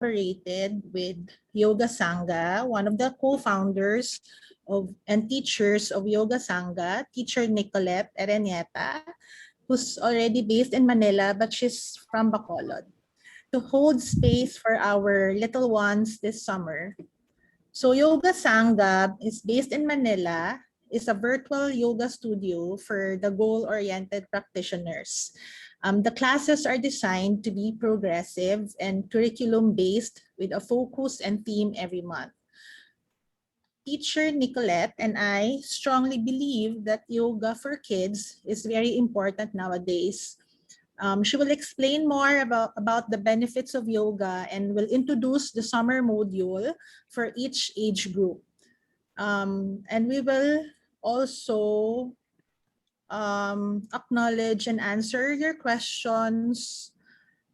cooperated with Yoga Sangha, one of the co-founders and teachers of Yoga Sangha, Teacher Nicolette Ereñeta, who's already based in Manila, but she's from Bacolod, to hold space for our little ones this summer. So Yoga Sangha is based in Manila, is a virtual yoga studio for the goal-oriented practitioners. The classes are designed to be progressive and curriculum-based with a focus and theme every month. Teacher Nicolette and I strongly believe that yoga for kids is very important nowadays. She will explain more about the benefits of yoga and will introduce the summer module for each age group. And we will also acknowledge and answer your questions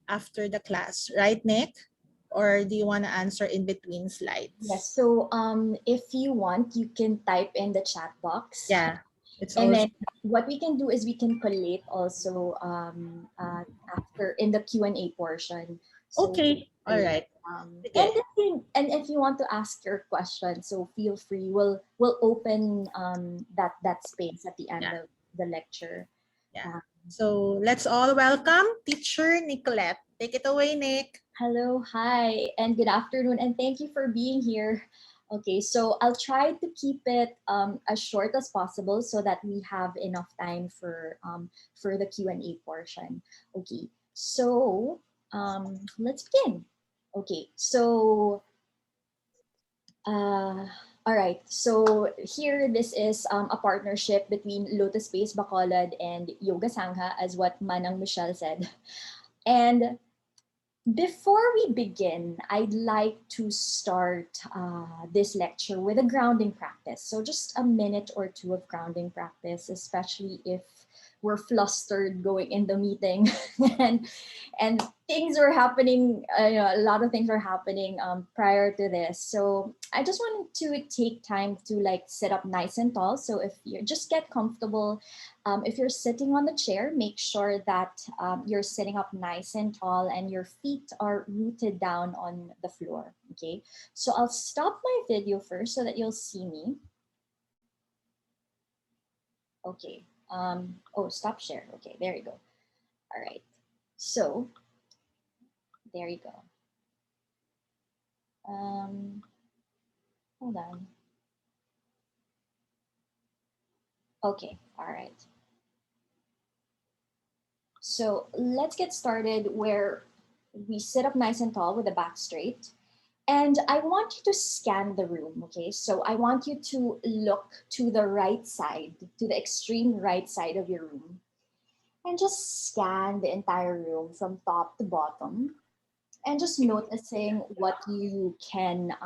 after the class. Right, Nick? Or do you want to answer in between slides? Yes, so if you want, you can type in the chat box. Yeah. And then what we can do is we can collate also after in the Q&A portion. So, okay, all right. And if you want to ask your question, so feel free. We'll open that space at the end of the lecture. Yeah. So let's all welcome Teacher Nicolette. Take it away, Nick. Hello, hi, and good afternoon, and thank you for being here. Okay, so I'll try to keep it as short as possible so that we have enough time for the Q&A portion. Okay, so let's begin. Okay, so all right, so here this is a partnership between Lotus-based Bacolod and Yoga Sangha, as what Manang Michelle said. And before we begin, I'd like to start this lecture with a grounding practice. So just a minute or two of grounding practice, especially if we're flustered going in the meeting and things are happening, a lot of things are happening prior to this. So I just wanted to take time to like sit up nice and tall. So if you just get comfortable, if you're sitting on the chair, make sure that you're sitting up nice and tall and your feet are rooted down on the floor, okay? So I'll stop my video first so that you'll see me. Okay, oh, stop share. Okay, there you go. All right, so there you go. Hold on. Okay, all right. So let's get started where we sit up nice and tall with the back straight. And I want you to scan the room, okay? So I want you to look to the right side, to the extreme right side of your room. And just scan the entire room from top to bottom. And just noticing what you can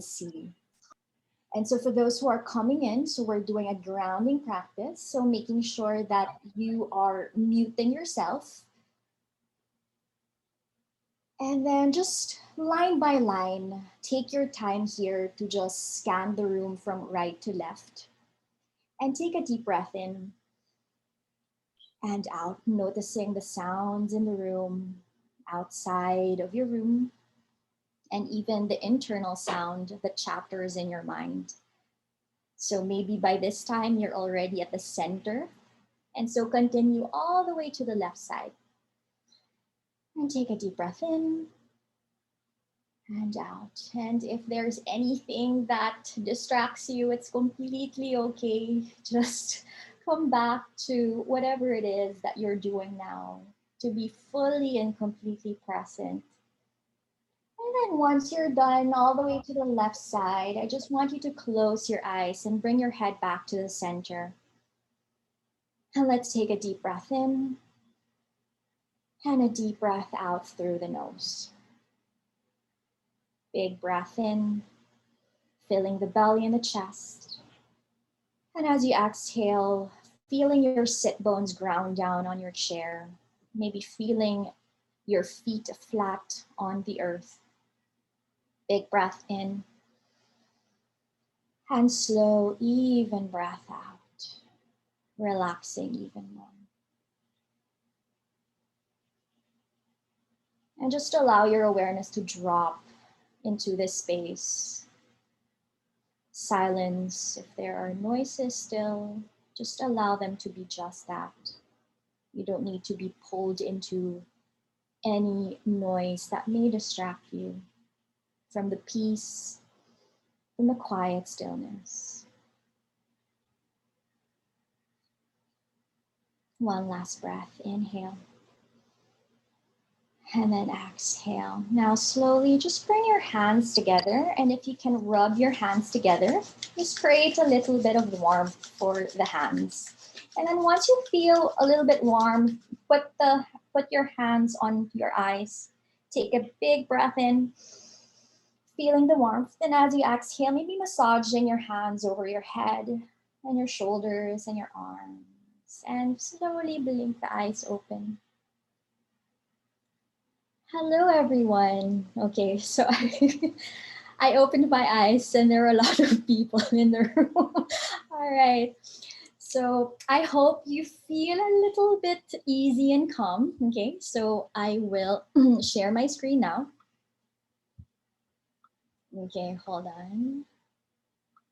see. And so for those who are coming in, so we're doing a grounding practice. So making sure that you are muting yourself. And then just line by line, take your time here to just scan the room from right to left. And take a deep breath in and out, noticing the sounds in the room, outside of your room, and even the internal sound, the chapters in your mind. So maybe by this time you're already at the center. And so continue all the way to the left side. And take a deep breath in and out. And if there's anything that distracts you, it's completely okay. Just come back to whatever it is that you're doing now, to be fully and completely present. And then once you're done all the way to the left side, I just want you to close your eyes and bring your head back to the center. And let's take a deep breath in and a deep breath out through the nose. Big breath in, filling the belly and the chest. And as you exhale, feeling your sit bones ground down on your chair, maybe feeling your feet flat on the earth. Big breath in and slow, even breath out, relaxing even more. And just allow your awareness to drop into this space. Silence, if there are noises still, just allow them to be just that. You don't need to be pulled into any noise that may distract you from the peace, from the quiet stillness. One last breath, inhale. And then exhale. Now slowly just bring your hands together. And if you can rub your hands together, just create a little bit of warmth for the hands. And then once you feel a little bit warm, put your hands on your eyes. Take a big breath in, feeling the warmth. And as you exhale, maybe massaging your hands over your head and your shoulders and your arms. And slowly blink the eyes open. Hello, everyone. Okay, so I opened my eyes and there are a lot of people in the room. All right. So I hope you feel a little bit easy and calm. Okay, so I will share my screen now. Okay, hold on.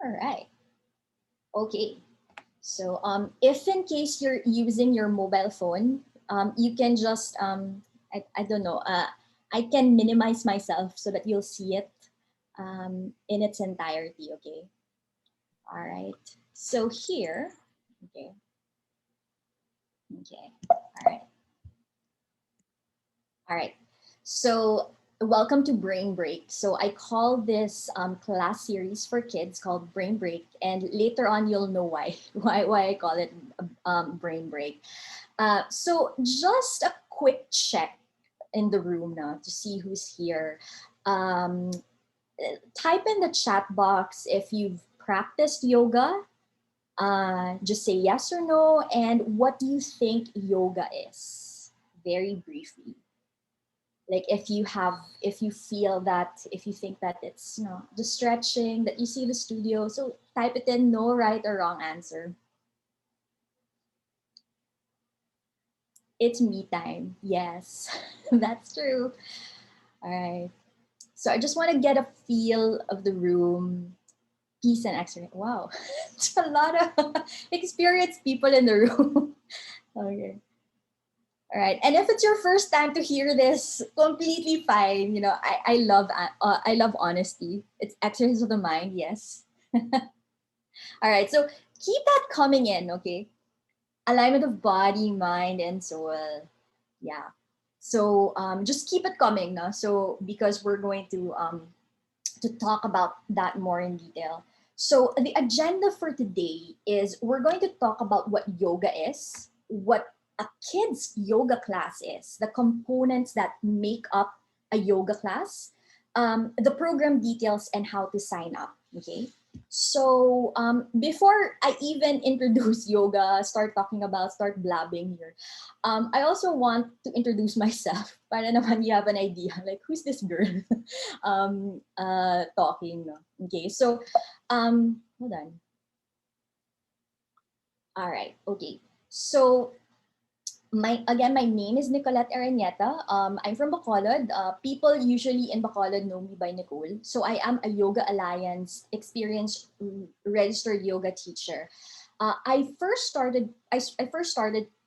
All right. Okay. So if in case you're using your mobile phone, you can just, I don't know, I can minimize myself so that you'll see it in its entirety, okay? All right. So here, okay, all right. All right. So welcome to Brain Break. So I call this class series for kids called Brain Break, and later on you'll know why why I call it Brain Break. So just a quick check in the room now to see who's here. Um, Type in the chat box if you've practiced yoga. Just say yes or no, and what do you think yoga is? Very briefly. Like if you feel that, if you think that it's the stretching that you see the studio, so type it in, no right or wrong answer. It's me time. Yes, that's true. All right. So I just want to get a feel of the room. Peace and extra. Wow, it's a lot of experienced people in the room. Okay. All right. And if it's your first time to hear this, completely fine. You know, I love honesty. It's exercise of the mind. Yes. All right. So keep that coming in. Okay. Alignment of body, mind, and soul. Yeah. So just keep it coming. No? So because we're going to talk about that more in detail. So the agenda for today is we're going to talk about what yoga is, what a kid's yoga class is, the components that make up a yoga class, the program details, and how to sign up. Okay. So before I even introduce yoga, start blabbing here, I also want to introduce myself para naman you have an idea, like who's this girl talking. No? Okay, so hold on. All right, okay. So my name is Nicolette Ereñeta. I'm from Bacolod. People usually in Bacolod know me by Nicole. So I am a Yoga Alliance experienced registered yoga teacher. I first started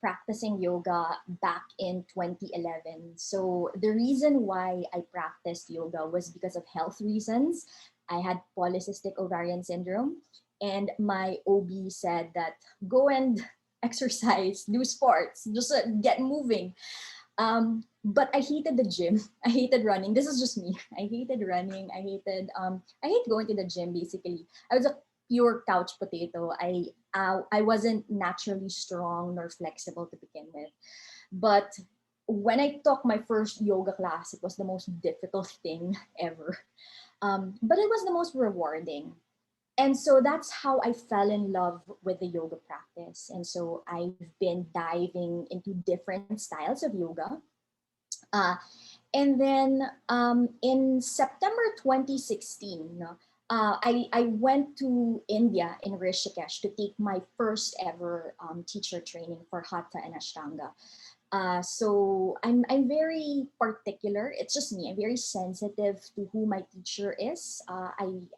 practicing yoga back in 2011. So the reason why I practiced yoga was because of health reasons. I had polycystic ovarian syndrome, and my OB said that go and exercise, do sports, just get moving. But I hated the gym. I hated running. This is just me. I hated running. I hate going to the gym basically. I was a pure couch potato. I wasn't naturally strong nor flexible to begin with. But when I took my first yoga class, it was the most difficult thing ever. But it was the most rewarding. And so that's how I fell in love with the yoga practice. And so I've been diving into different styles of yoga. Uh, and then in September 2016, I went to India in Rishikesh to take my first ever teacher training for Hatha and Ashtanga. So I'm very particular. It's just me. I'm very sensitive to who my teacher is. I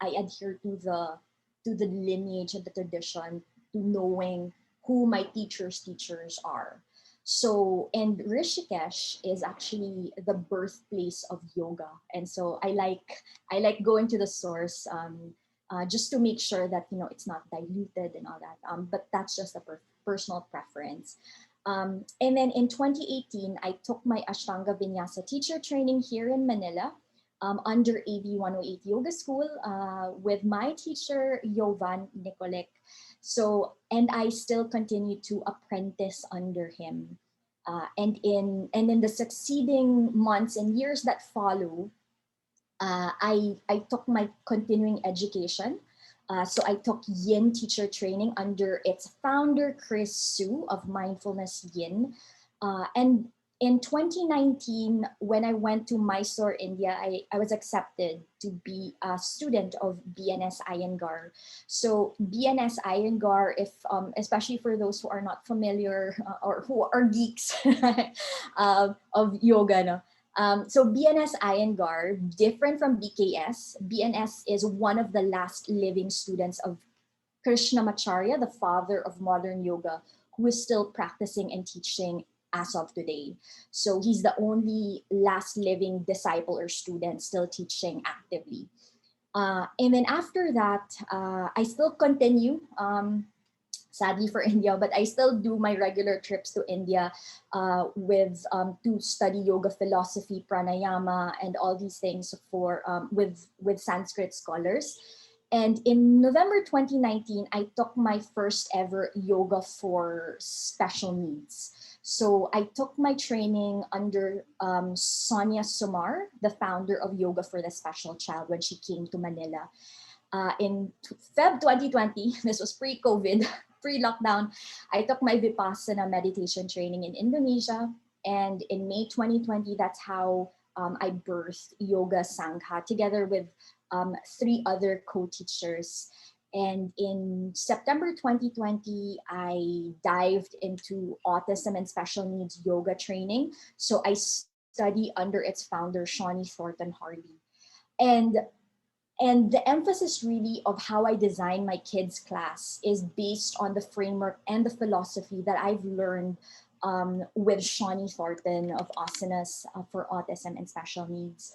adhere to the lineage and the tradition, to knowing who my teachers are. So, and Rishikesh is actually the birthplace of yoga, and so I like going to the source, just to make sure that it's not diluted and all that. But that's just a personal preference. And then in 2018, I took my Ashtanga Vinyasa teacher training here in Manila, under AB 108 Yoga School, with my teacher, Yovan Nicolette. So, and I still continue to apprentice under him. And in the succeeding months and years that follow, I took my continuing education. So I took Yin teacher training under its founder, Chris Su of Mindfulness Yin. And in 2019, when I went to Mysore, India, I was accepted to be a student of BNS Iyengar. So BNS Iyengar, if especially for those who are not familiar, or who are geeks of yoga, no? So BNS Iyengar, different from BKS, BNS is one of the last living students of Krishnamacharya, the father of modern yoga, who is still practicing and teaching as of today. So he's the only last living disciple or student still teaching actively. And then after that, I still continue. Sadly for India, but I still do my regular trips to India, with to study yoga philosophy, pranayama, and all these things for with Sanskrit scholars. And in November 2019, I took my first ever yoga for special needs. So I took my training under Sonia Sumar, the founder of Yoga for the Special Child, when she came to Manila. In Feb 2020, this was pre-COVID, pre-lockdown, I took my Vipassana meditation training in Indonesia. And in May 2020, that's how I birthed Yoga Sangha together with 3 other co-teachers. And in September 2020, I dived into autism and special needs yoga training. So I study under its founder, Shawnee Thornton Hardy. And and the emphasis really of how I design my kids' class is based on the framework and the philosophy that I've learned with Shawnee Thornton of Asanas for Autism and Special Needs.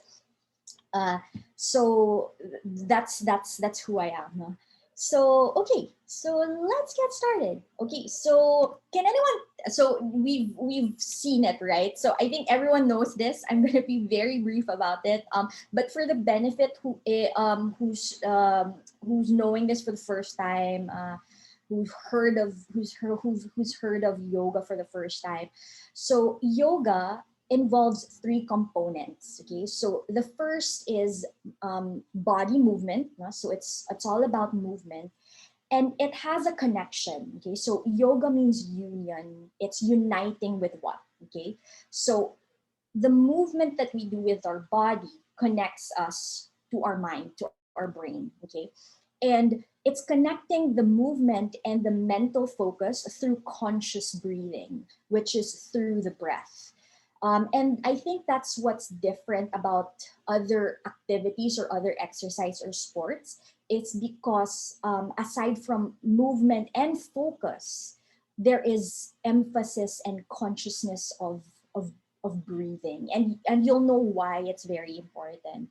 Uh, so that's who I am. No? So okay, so let's get started. Okay, so can anyone? So we've seen it, right? So I think everyone knows this. I'm going to be very brief about it. But for the benefit who's knowing this for the first time, who's heard of yoga for the first time. So yoga involves 3 components. Okay, so the first is body movement. No? So it's all about movement, and it has a connection. Okay, so yoga means union. It's uniting with what? Okay, so the movement that we do with our body connects us to our mind, to our brain. Okay, and it's connecting the movement and the mental focus through conscious breathing, which is through the breath. And I think that's what's different about other activities or other exercise or sports. It's because aside from movement and focus, there is emphasis and consciousness of breathing. And you'll know why it's very important.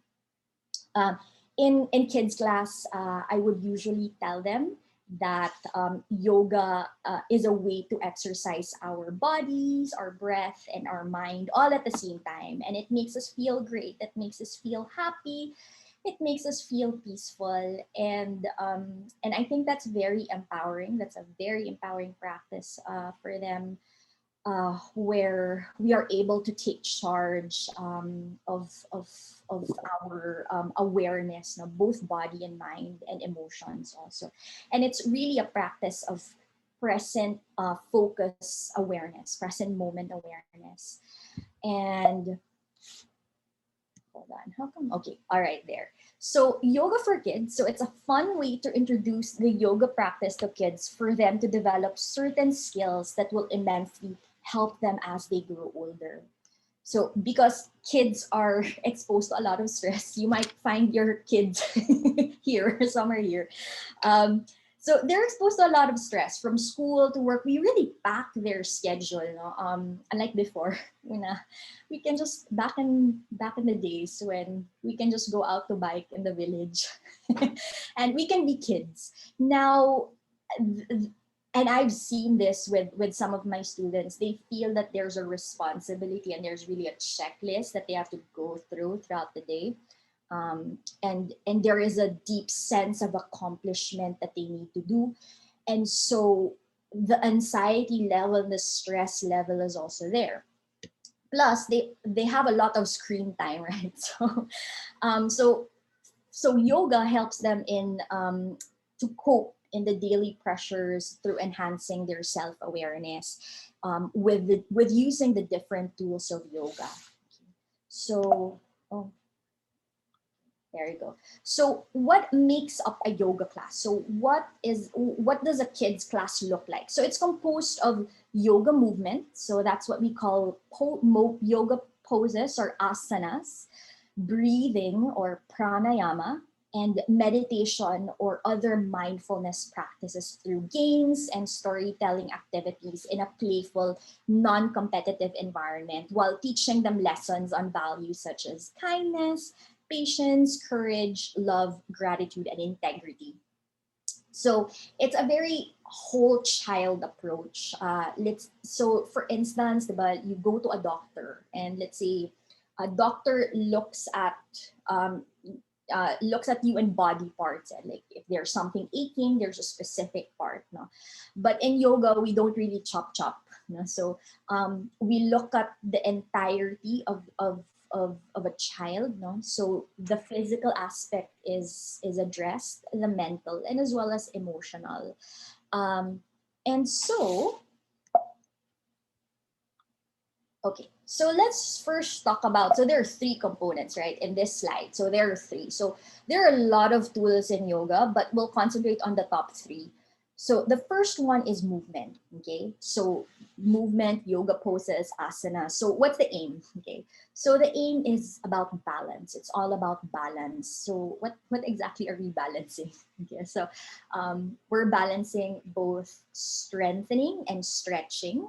Um, in kids class, I would usually tell them that yoga is a way to exercise our bodies, our breath, and our mind all at the same time. And it makes us feel great. It makes us feel happy. It makes us feel peaceful. And I think that's very empowering. That's a very empowering practice for them, where we are able to take charge of our awareness, no, both body and mind and emotions also. And it's really a practice of present focus awareness, present moment awareness. And hold on, how come? Okay, all right, there. So yoga for kids. So it's a fun way to introduce the yoga practice to kids for them to develop certain skills that will immensely help them as they grow older. So because kids are exposed to a lot of stress, you might find your kids here, somewhere here. Um, so they're exposed to a lot of stress from school to work. We really pack their schedule. No? Unlike before, we can just back in the days when we can just go out to bike in the village, and we can be kids now. And I've seen this with some of my students. They feel that there's a responsibility and there's really a checklist that they have to go through throughout the day. And there is a deep sense of accomplishment that they need to do. And so the anxiety level and the stress level is also there. Plus they have a lot of screen time, right? Um, so so yoga helps them in to cope in the daily pressures through enhancing their self-awareness, with using the different tools of yoga. So, oh, there you go. So what makes up a yoga class? So what does a kids class look like? So it's composed of yoga movement. So that's what we call yoga poses or asanas, breathing or pranayama, and meditation or other mindfulness practices through games and storytelling activities in a playful, non-competitive environment, while teaching them lessons on values such as kindness, patience, courage, love, gratitude, and integrity. So it's a very whole child approach. For instance, diba, you go to a doctor, and let's say a doctor um, looks at you in body parts, and like if there's something aching, there's a specific part, no. But in yoga, we don't really chop, no? So we look at the entirety of a child, no. So the physical aspect is addressed, the mental, and as well as emotional. And so Okay, so let's first talk about, so there are three components, right, in this slide. So there are three. So there are a lot of tools in yoga, but we'll concentrate on the top three. So the first one is movement, okay? So movement, yoga poses, asana. So what's the aim, okay? So the aim is about balance. It's all about balance. So what exactly are we balancing? Okay, so we're balancing both strengthening and stretching.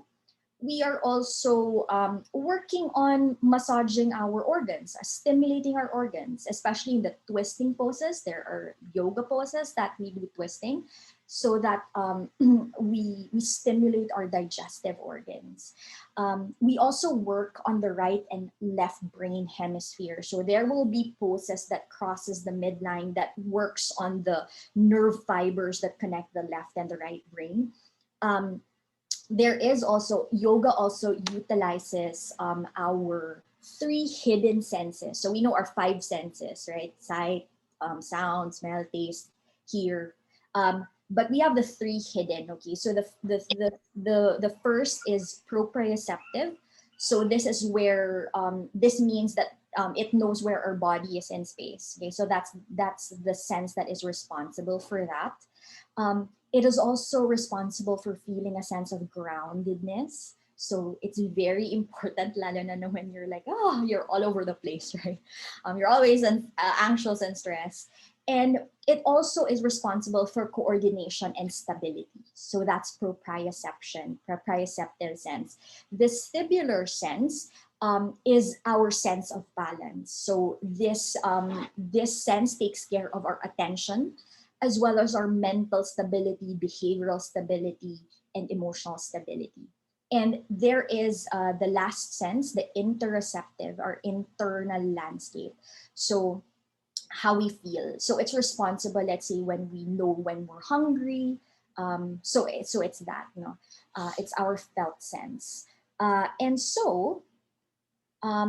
We are also working on massaging our organs, stimulating our organs, especially in the twisting poses. There are yoga poses that we do twisting so that we stimulate our digestive organs. We also work on the right and left brain hemisphere. So there will be poses that crosses the midline that works on the nerve fibers that connect the left and the right brain. There is also, yoga also utilizes our three hidden senses. So we know our five senses, right? Sight, sound, smell, taste, hear. But we have the three hidden, okay? So the first is proprioceptive. So this is where, this means that it knows where our body is in space, okay? So that's the sense that is responsible for that. It is also responsible for feeling a sense of groundedness. So it's very important, lalo na when you're like, oh, you're all over the place, right? You're always anxious and stressed. And it also is responsible for coordination and stability. So that's proprioceptive sense. The vestibular sense is our sense of balance. So this sense takes care of our attention, as well as our mental stability, behavioral stability, and emotional stability. And there is the last sense, the interoceptive, or internal landscape. So how we feel. So it's responsible, let's say, when we know when we're hungry. So it's that, it's our felt sense. And so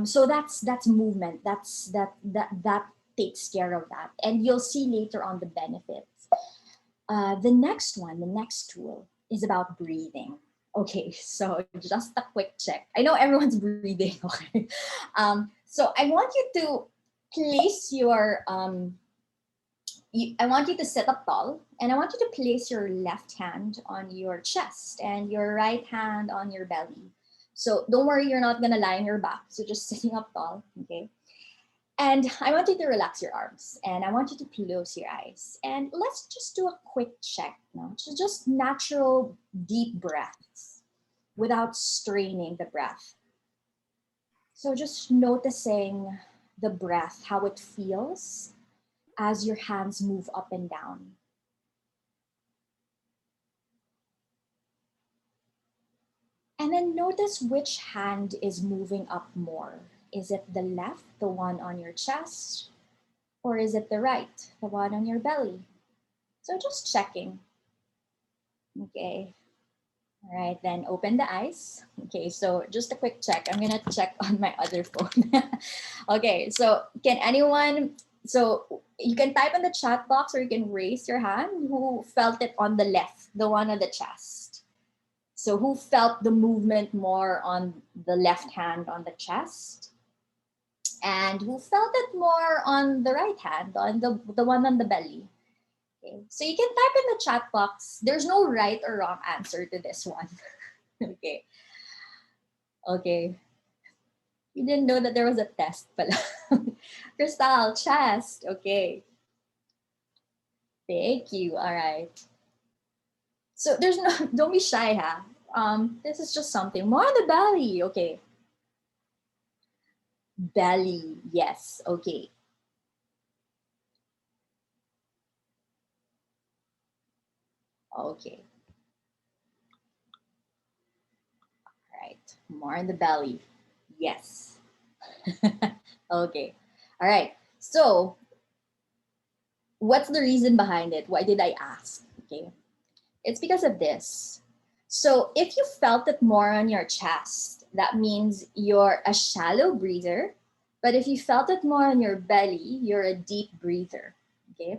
so that's movement. That takes care of that, and you'll see later on the benefits. The next tool is about breathing. Okay, so just a quick check. I know everyone's breathing. Okay, so I want you to place your I want you to sit up tall, and I want you to place your left hand on your chest and your right hand on your belly. So don't worry, you're not gonna lie on your back. So just sitting up tall, okay? And I want you to relax your arms and I want you to close your eyes. And let's just do a quick check now. So just natural deep breaths without straining the breath. So just noticing the breath, how it feels as your hands move up and down. And then notice which hand is moving up more. Is it the left, the one on your chest? Or is it the right, the one on your belly? So just checking. Okay. All right, then open the eyes. Okay, so just a quick check. I'm gonna check on my other phone. Okay, so can anyone, so you can type in the chat box or you can raise your hand who felt it on the left, the one on the chest. So who felt the movement more on the left hand on the chest? And who felt it more on the right hand, on the one on the belly? Okay. So you can type in the chat box. There's no right or wrong answer to this one. Okay. Okay. You didn't know that there was a test pala. Crystal, chest. Okay. Thank you. All right. So there's no, don't be shy, ha. This is just something. More on the belly. Okay. Belly. Yes. Okay. Okay. All right. More on the belly. Yes. Okay. All right. So what's the reason behind it? Why did I ask? Okay. It's because of this. So if you felt it more on your chest, that means you're a shallow breather. But if you felt it more on your belly, you're a deep breather. Okay.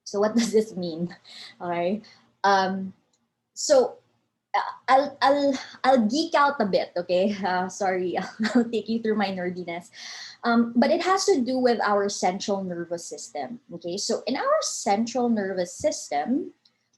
So what does this mean? All right. So I'll geek out a bit. Okay. Sorry, I'll take you through my nerdiness. But it has to do with our central nervous system. Okay. So in our central nervous system,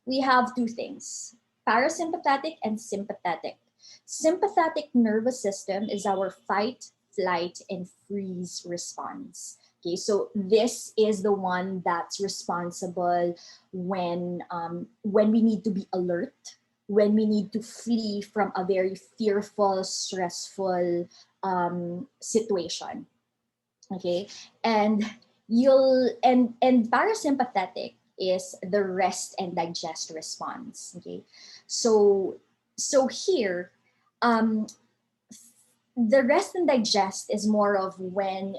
we have two things: parasympathetic and sympathetic. Sympathetic nervous system is our fight, flight, and freeze response. Okay, so this is the one that's responsible when we need to be alert, when we need to flee from a very fearful, stressful situation. Okay, and and parasympathetic is the rest and digest response. Okay, so here, um the rest and digest is more of when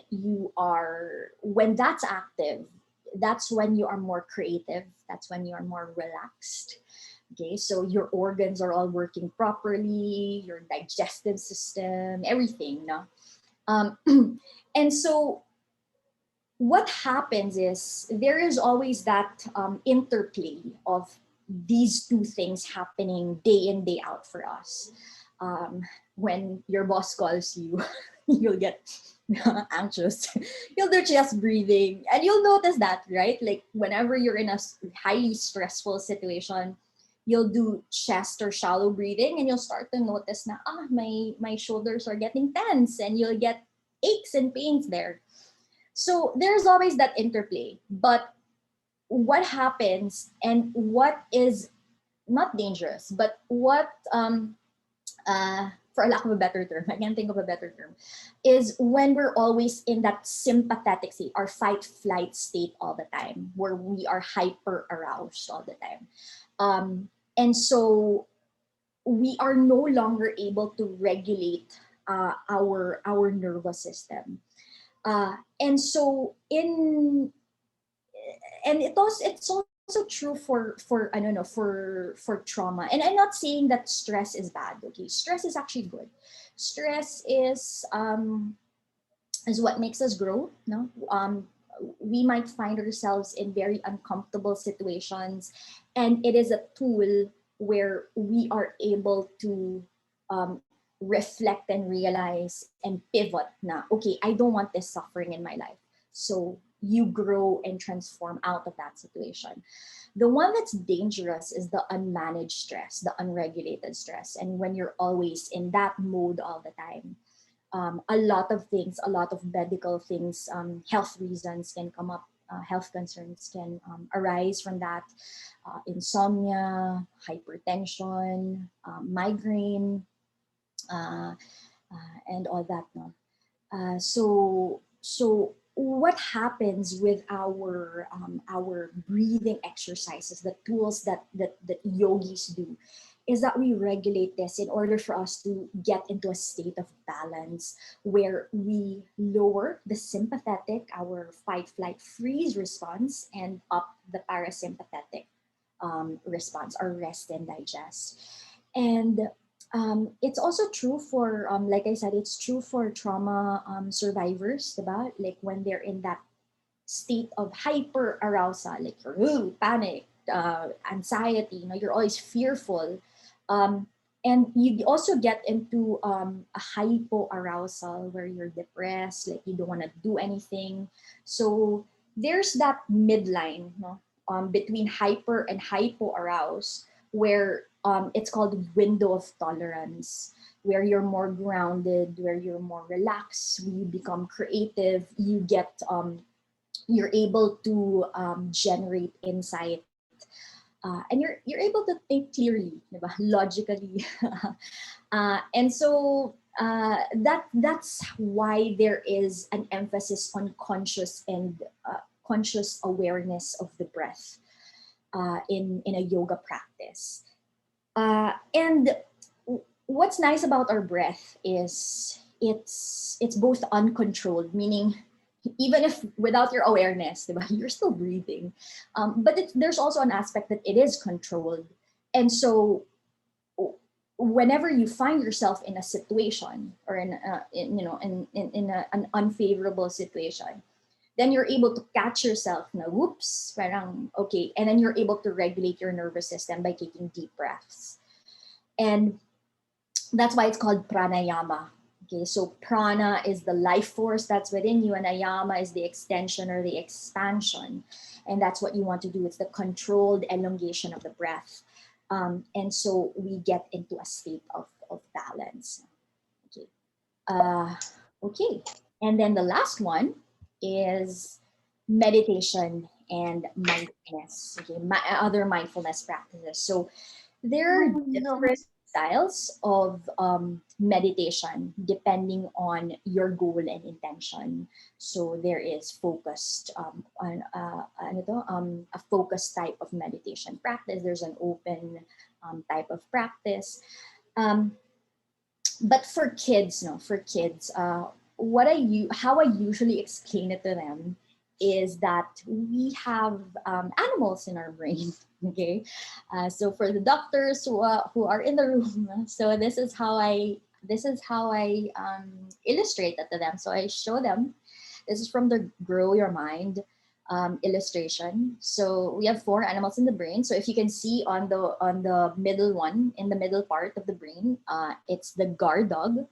that's active, that's when you are more creative, that's when you are more relaxed. Okay, so your organs are all working properly, your digestive system, everything, no? um and so what happens is there is always that interplay of these two things happening day in, day out for us. Um, when your boss calls you, you'll get anxious. You'll do chest breathing, and you'll notice that, right? Like whenever you're in a highly stressful situation, you'll do chest or shallow breathing, and you'll start to notice na my shoulders are getting tense, and you'll get aches and pains there. So there's always that interplay. But what happens and what is not dangerous, but what, for a lack of a better term, I can't think of a better term, is when we're always in that sympathetic state, our fight flight state all the time, where we are hyper aroused all the time. And so we are no longer able to regulate our nervous system. And so in and it's also true for I don't know, for trauma. And I'm not saying that stress is bad. Okay, stress is actually good. Stress is what makes us grow. No, we might find ourselves in very uncomfortable situations, and it is a tool where we are able to um, reflect and realize and pivot na, okay, I don't want this suffering in my life. So you grow and transform out of that situation. The one that's dangerous is the unmanaged stress, the unregulated stress. And when you're always in that mode all the time, a lot of things, a lot of medical things, health reasons can come up, health concerns can arise from that. Insomnia, hypertension, migraine, uh, and all that. No? So what happens with our breathing exercises, the tools that yogis do, is that we regulate this in order for us to get into a state of balance where we lower the sympathetic, our fight, flight, freeze response, and up the parasympathetic response, our rest and digest. And it's also true for, like I said, it's true for trauma survivors, diba? Like when they're in that state of hyper arousal, like you're panic, anxiety, you're always fearful. Um, and you also get into a hypo arousal where you're depressed, like you don't want to do anything. So there's that midline, no? Between hyper and hypo arouse, where it's called window of tolerance, where you're more grounded, where you're more relaxed, you become creative, you get you're able to generate insight, and you're able to think clearly, diba? Logically, and so that's why there is an emphasis on conscious and conscious awareness of the breath in a yoga practice. And what's nice about our breath is it's both uncontrolled, meaning even if without your awareness, diba, you're still breathing. But there's also an aspect that it is controlled. And so whenever you find yourself in a situation or an unfavorable situation, then you're able to catch yourself na whoops, parang okay, and then you're able to regulate your nervous system by taking deep breaths. And that's why it's called pranayama. Okay, so prana is the life force that's within you, and ayama is the extension or the expansion. And that's what you want to do. It's the controlled elongation of the breath. And so we get into a state of balance. Okay. Okay. And then the last one is meditation and mindfulness. Okay, other mindfulness practices. So there are different styles of meditation depending on your goal and intention. So there is focused a focused type of meditation practice. There's an open type of practice. Um, but for kids, no, for kids, how I usually explain it to them is that we have animals in our brain. Okay, so for the doctors who are in the room, so this is how I illustrate it to them. So I show them. This is from the Grow Your Mind illustration. So we have 4 animals in the brain. So if you can see on the middle one, in the middle part of the brain, it's the guard dog.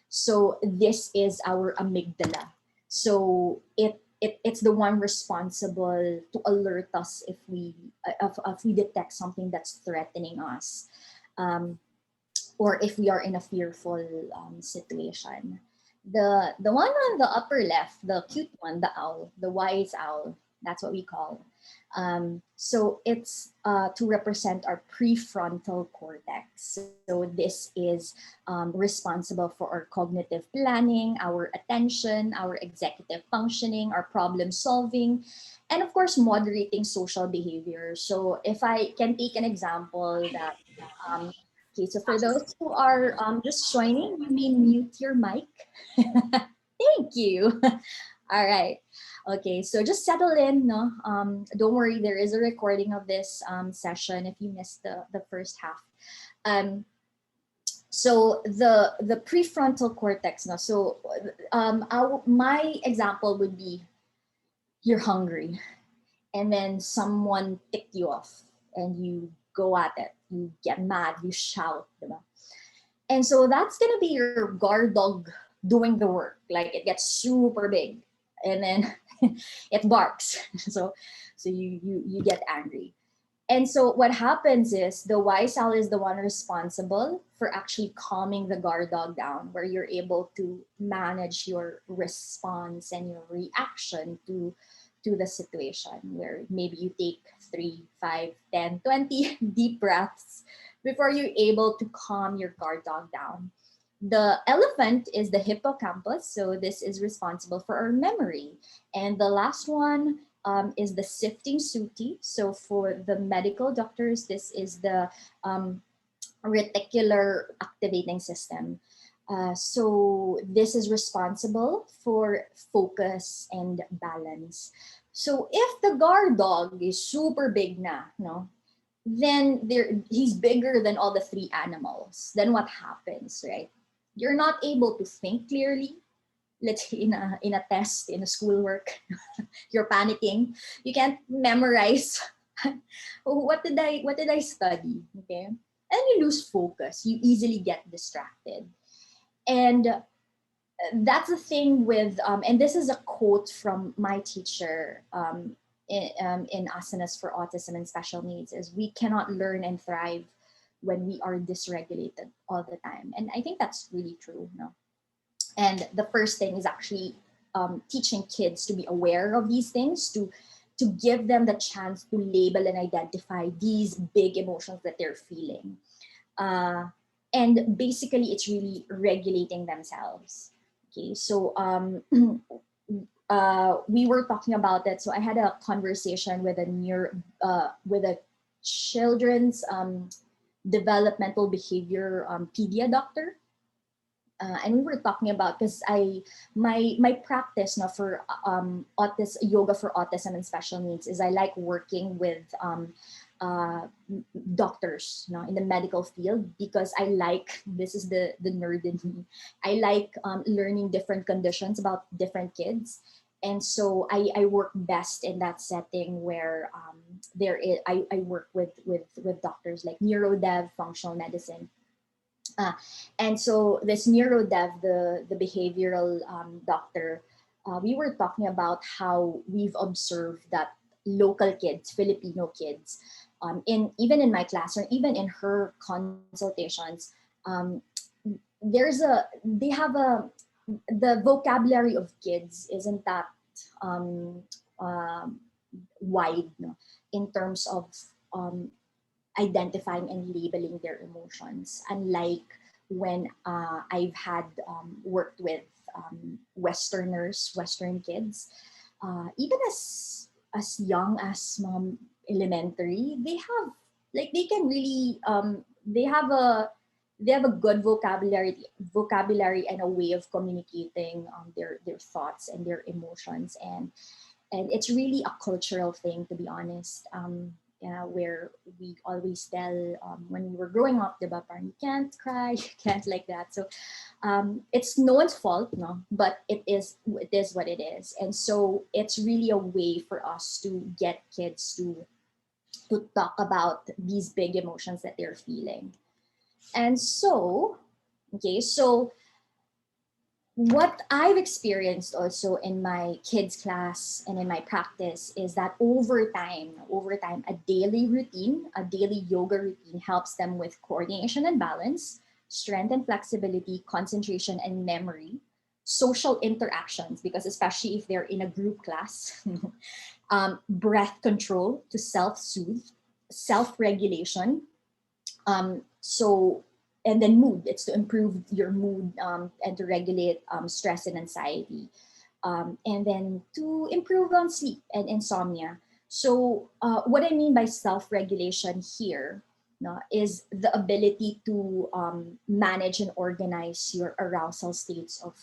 So this is our amygdala. So it's the one responsible to alert us if we detect something that's threatening us, or if we are in a fearful situation. The one on the upper left, the cute one, the owl, the wise owl, that's what we call. So it's to represent our prefrontal cortex. So this is responsible for our cognitive planning, our attention, our executive functioning, our problem solving, and of course, moderating social behavior. So if I can take an example that, okay, so for those who are just joining, you may mute your mic. Thank you. All right. Okay, so just settle in. No, don't worry. There is a recording of this session if you missed the first half. So the prefrontal cortex. No, so my example would be you're hungry, and then someone ticked you off, and you go at it. You get mad. You shout. Diba? And so that's gonna be your guard dog doing the work. Like it gets super big. And then It barks. So you get angry. And so what happens is the wise owl is the one responsible for actually calming the guard dog down, where you're able to manage your response and your reaction to the situation, where maybe you take 3, 5, 10, 20 deep breaths before you're able to calm your guard dog down. The elephant is the hippocampus, so this is responsible for our memory. And the last one is the sifting suti. So for the medical doctors, this is the reticular activating system. So this is responsible for focus and balance. So if the guard dog is super big na, no, then he's bigger than all the three animals. Then what happens, right? You're not able to think clearly. Let's say in a test, in a schoolwork, you're panicking. You can't memorize. What did I study? Okay, and you lose focus. You easily get distracted, and that's the thing with and this is a quote from my teacher in asanas for autism and special needs, is we cannot learn and thrive when we are dysregulated all the time. And I think that's really true, no? And the first thing is actually teaching kids to be aware of these things, to give them the chance to label and identify these big emotions that they're feeling. And basically, it's really regulating themselves. Okay, so we were talking about that. So I had a conversation with with a children's developmental behavior pedia doctor, and we were talking about, because my practice now for yoga for autism and special needs is I like working with uh, doctors, in the medical field, because I like, this is the nerd in me, I like learning different conditions about different kids. And so I work best in that setting where I work with doctors like neurodev, functional medicine. Uh, and so this neurodev, the behavioral doctor, we were talking about how we've observed that local kids, Filipino kids, in even in my class or even in her consultations, um, they have the vocabulary of kids isn't that um, um, wide, no, in terms of um, identifying and labeling their emotions. Unlike when I've had worked with Westerners, Western kids, even as young as elementary, they have, like, they can really they have a good vocabulary and a way of communicating their thoughts and their emotions. And it's really a cultural thing, to be honest. Where we always tell, when we were growing up, diba, parang you can't cry, you can't, like that. So it's no one's fault, no, but it is what it is. And so it's really a way for us to get kids to talk about these big emotions that they're feeling. And so, okay, so what I've experienced also in my kids class and in my practice is that over time, a daily yoga routine helps them with coordination and balance, strength and flexibility, concentration and memory, social interactions, because especially if they're in a group class, breath control to self-soothe, self-regulation, so, and then mood, it's to improve your mood, and to regulate stress and anxiety, and then to improve on sleep and insomnia. So what I mean by self-regulation here, no, is the ability to manage and organize your arousal states of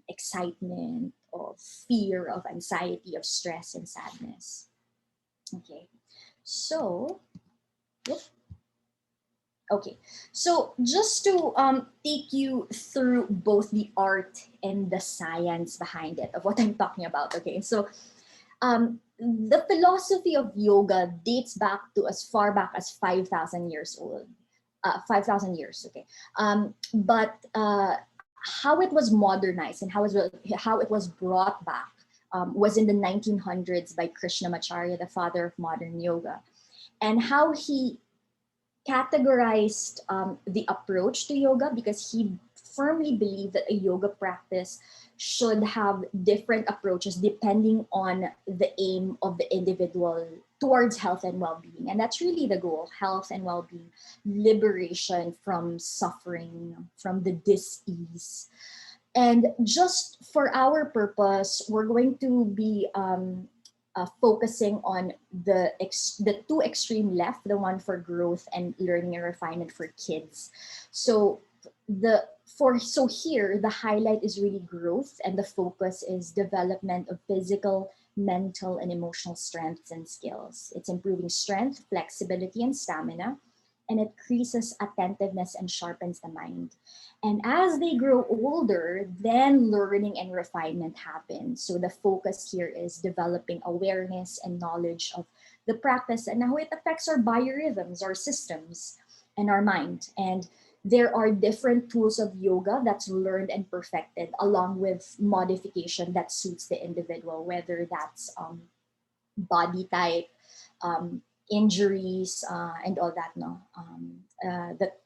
excitement, of fear, of anxiety, of stress and sadness. Okay, so yep. Okay, so just to take you through both the art and the science behind it of what I'm talking about. Okay, so the philosophy of yoga dates back to as far back as 5,000 years old. 5,000 years, okay. But how it was modernized and how it was brought back was in the 1900s by Krishnamacharya, the father of modern yoga, and how he categorized the approach to yoga, because he firmly believed that a yoga practice should have different approaches depending on the aim of the individual towards health and well-being. And that's really the goal: health and well-being, liberation from suffering, from the dis-ease. And just for our purpose, we're going to be focusing on the two extreme left, the one for growth and learning and refinement for kids. So here the highlight is really growth, and the focus is development of physical, mental, and emotional strengths and skills. It's improving strength, flexibility, and stamina, and it increases attentiveness and sharpens the mind. And as they grow older, then learning and refinement happen. So the focus here is developing awareness and knowledge of the practice and how it affects our biorhythms, our systems, and our mind. And there are different tools of yoga that's learned and perfected, along with modification that suits the individual, whether that's body type, injuries, and all that, no,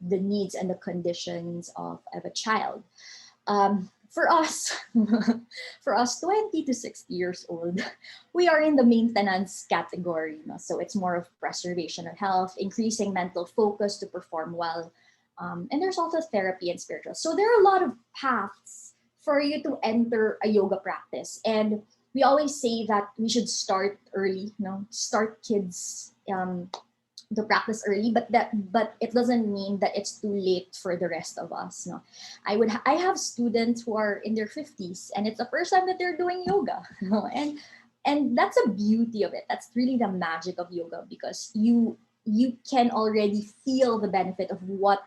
the needs and the conditions of a child. For us, for us 20 to 60 years old, we are in the maintenance category, no? So it's more of preservation of health, increasing mental focus to perform well, and there's also therapy and spiritual. So there are a lot of paths for you to enter a yoga practice, and we always say that we should start early, start kids to practice early, but it doesn't mean that it's too late for the rest of us. No, I have students who are in their 50s, and it's the first time that they're doing yoga. And that's a beauty of it. That's really the magic of yoga, because you can already feel the benefit of what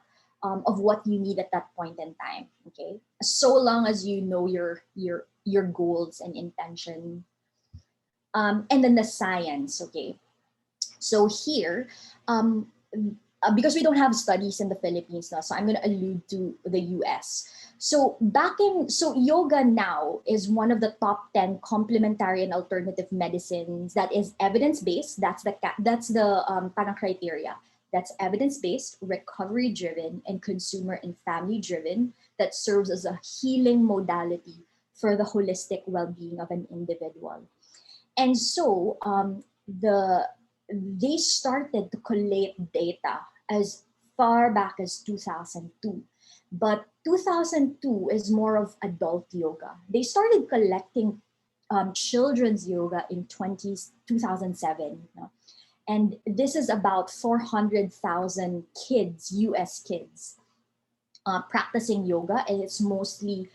you need at that point in time. Okay, so long as you know your goals and intention, and then the science. Okay, so here, because we don't have studies in the Philippines now, so I'm going to allude to the US. So yoga now is one of the top 10 complementary and alternative medicines that is evidence-based. That's the parang criteria. That's evidence-based, recovery-driven, and consumer and family-driven, that serves as a healing modality for the holistic well-being of an individual. And so they started to collate data as far back as 2002. But 2002 is more of adult yoga. They started collecting children's yoga in 2007. And this is about 400,000 kids, US kids, practicing yoga, and it's mostly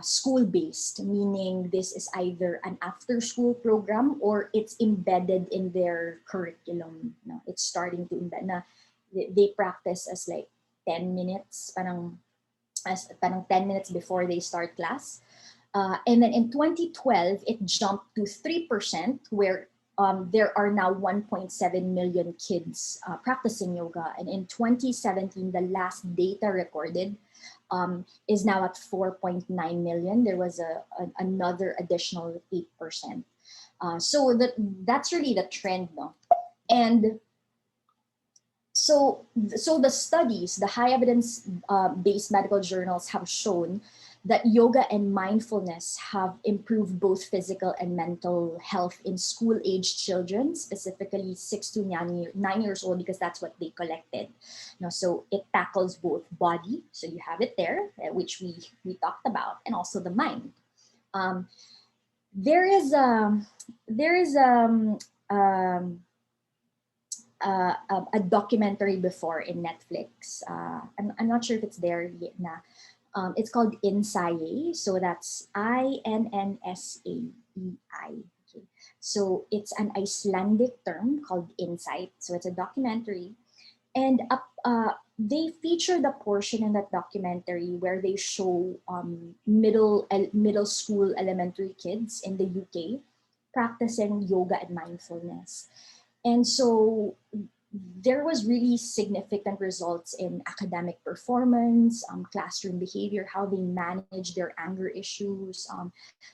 school-based, meaning this is either an after-school program or it's embedded in their curriculum. It's starting to embed na they practice as like 10 minutes, parang 10 minutes before they start class. And then in 2012, it jumped to 3%, where there are now 1.7 million kids practicing yoga. And in 2017, the last data recorded is now at 4.9 million. There was another additional 8%. So that's really the trend, no? And so the studies, the high evidence based medical journals have shown that yoga and mindfulness have improved both physical and mental health in school-aged children, specifically 6 to 9 years old, because that's what they collected. So it tackles both body, so you have it there, which we talked about, and also the mind. There is a documentary before in Netflix. I'm not sure if it's there yet. It's called Insaye. So that's INNSAEI. Okay. So it's an Icelandic term called insight. So it's a documentary. And they feature the portion in that documentary where they show middle school elementary kids in the UK practicing yoga and mindfulness. And so there was really significant results in academic performance, classroom behavior, how they manage their anger issues,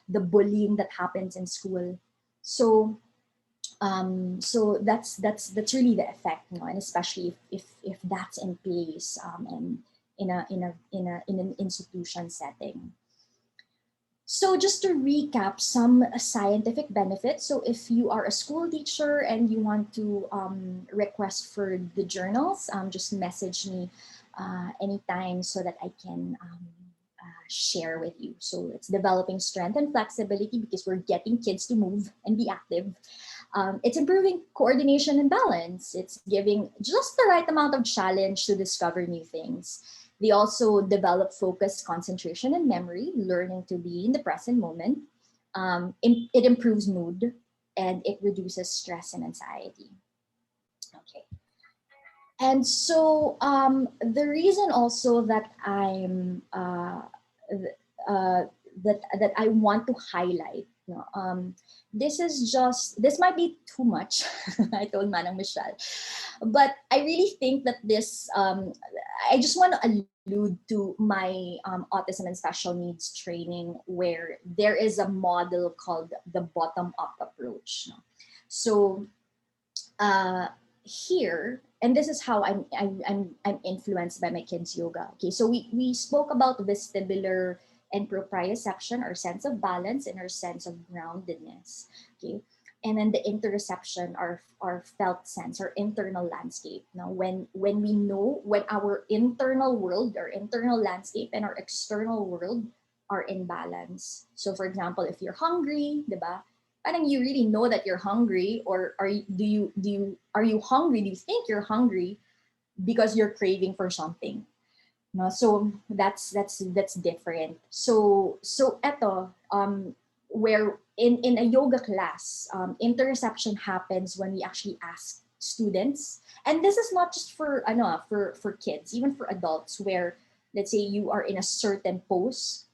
the bullying that happens in school. So so that's really the effect, and especially if that's in place, and in an institution setting. So just to recap some scientific benefits. So if you are a school teacher and you want to request for the journals, just message me anytime so that I can share with you. So it's developing strength and flexibility because we're getting kids to move and be active. It's improving coordination and balance. It's giving just the right amount of challenge to discover new things. They also develop focus, concentration, and memory, learning to be in the present moment. It improves mood and it reduces stress and anxiety. Okay. And so the reason also that uh, that I want to highlight, this might be too much. I told Manang Michelle, but I really think that I just want to allude to my autism and special needs training, where there is a model called the bottom up approach. So here, and this is how I'm influenced by my kids' yoga. Okay, so we spoke about vestibular and proprioception, our sense of balance and our sense of groundedness. Okay, and then the interoception, our felt sense, our internal landscape. Now, when we know when our internal world, our internal landscape, and our external world are in balance. So, for example, if you're hungry, diba? Parang you really know that you're hungry, or are you hungry? Do you think you're hungry because you're craving for something? No, so that's different. So eto, where in a yoga class, interception happens when we actually ask students, and this is not just for for kids, even for adults, where let's say you are in a certain pose,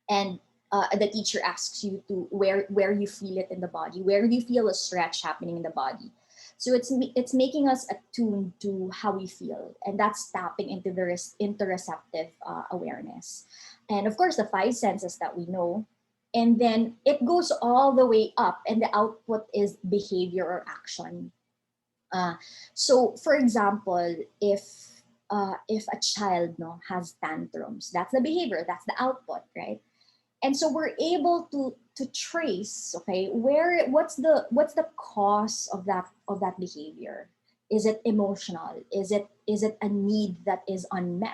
and the teacher asks you to where you feel it in the body, where do you feel a stretch happening in the body. So it's making us attuned to how we feel, and that's tapping into the interoceptive awareness, and of course the five senses that we know, and then it goes all the way up, and the output is behavior or action. uh, so for example, if a child has tantrums, that's the behavior, that's the output, right? And so we're able to trace, okay, what's the cause of that behavior. Is it emotional? Is it a need that is unmet?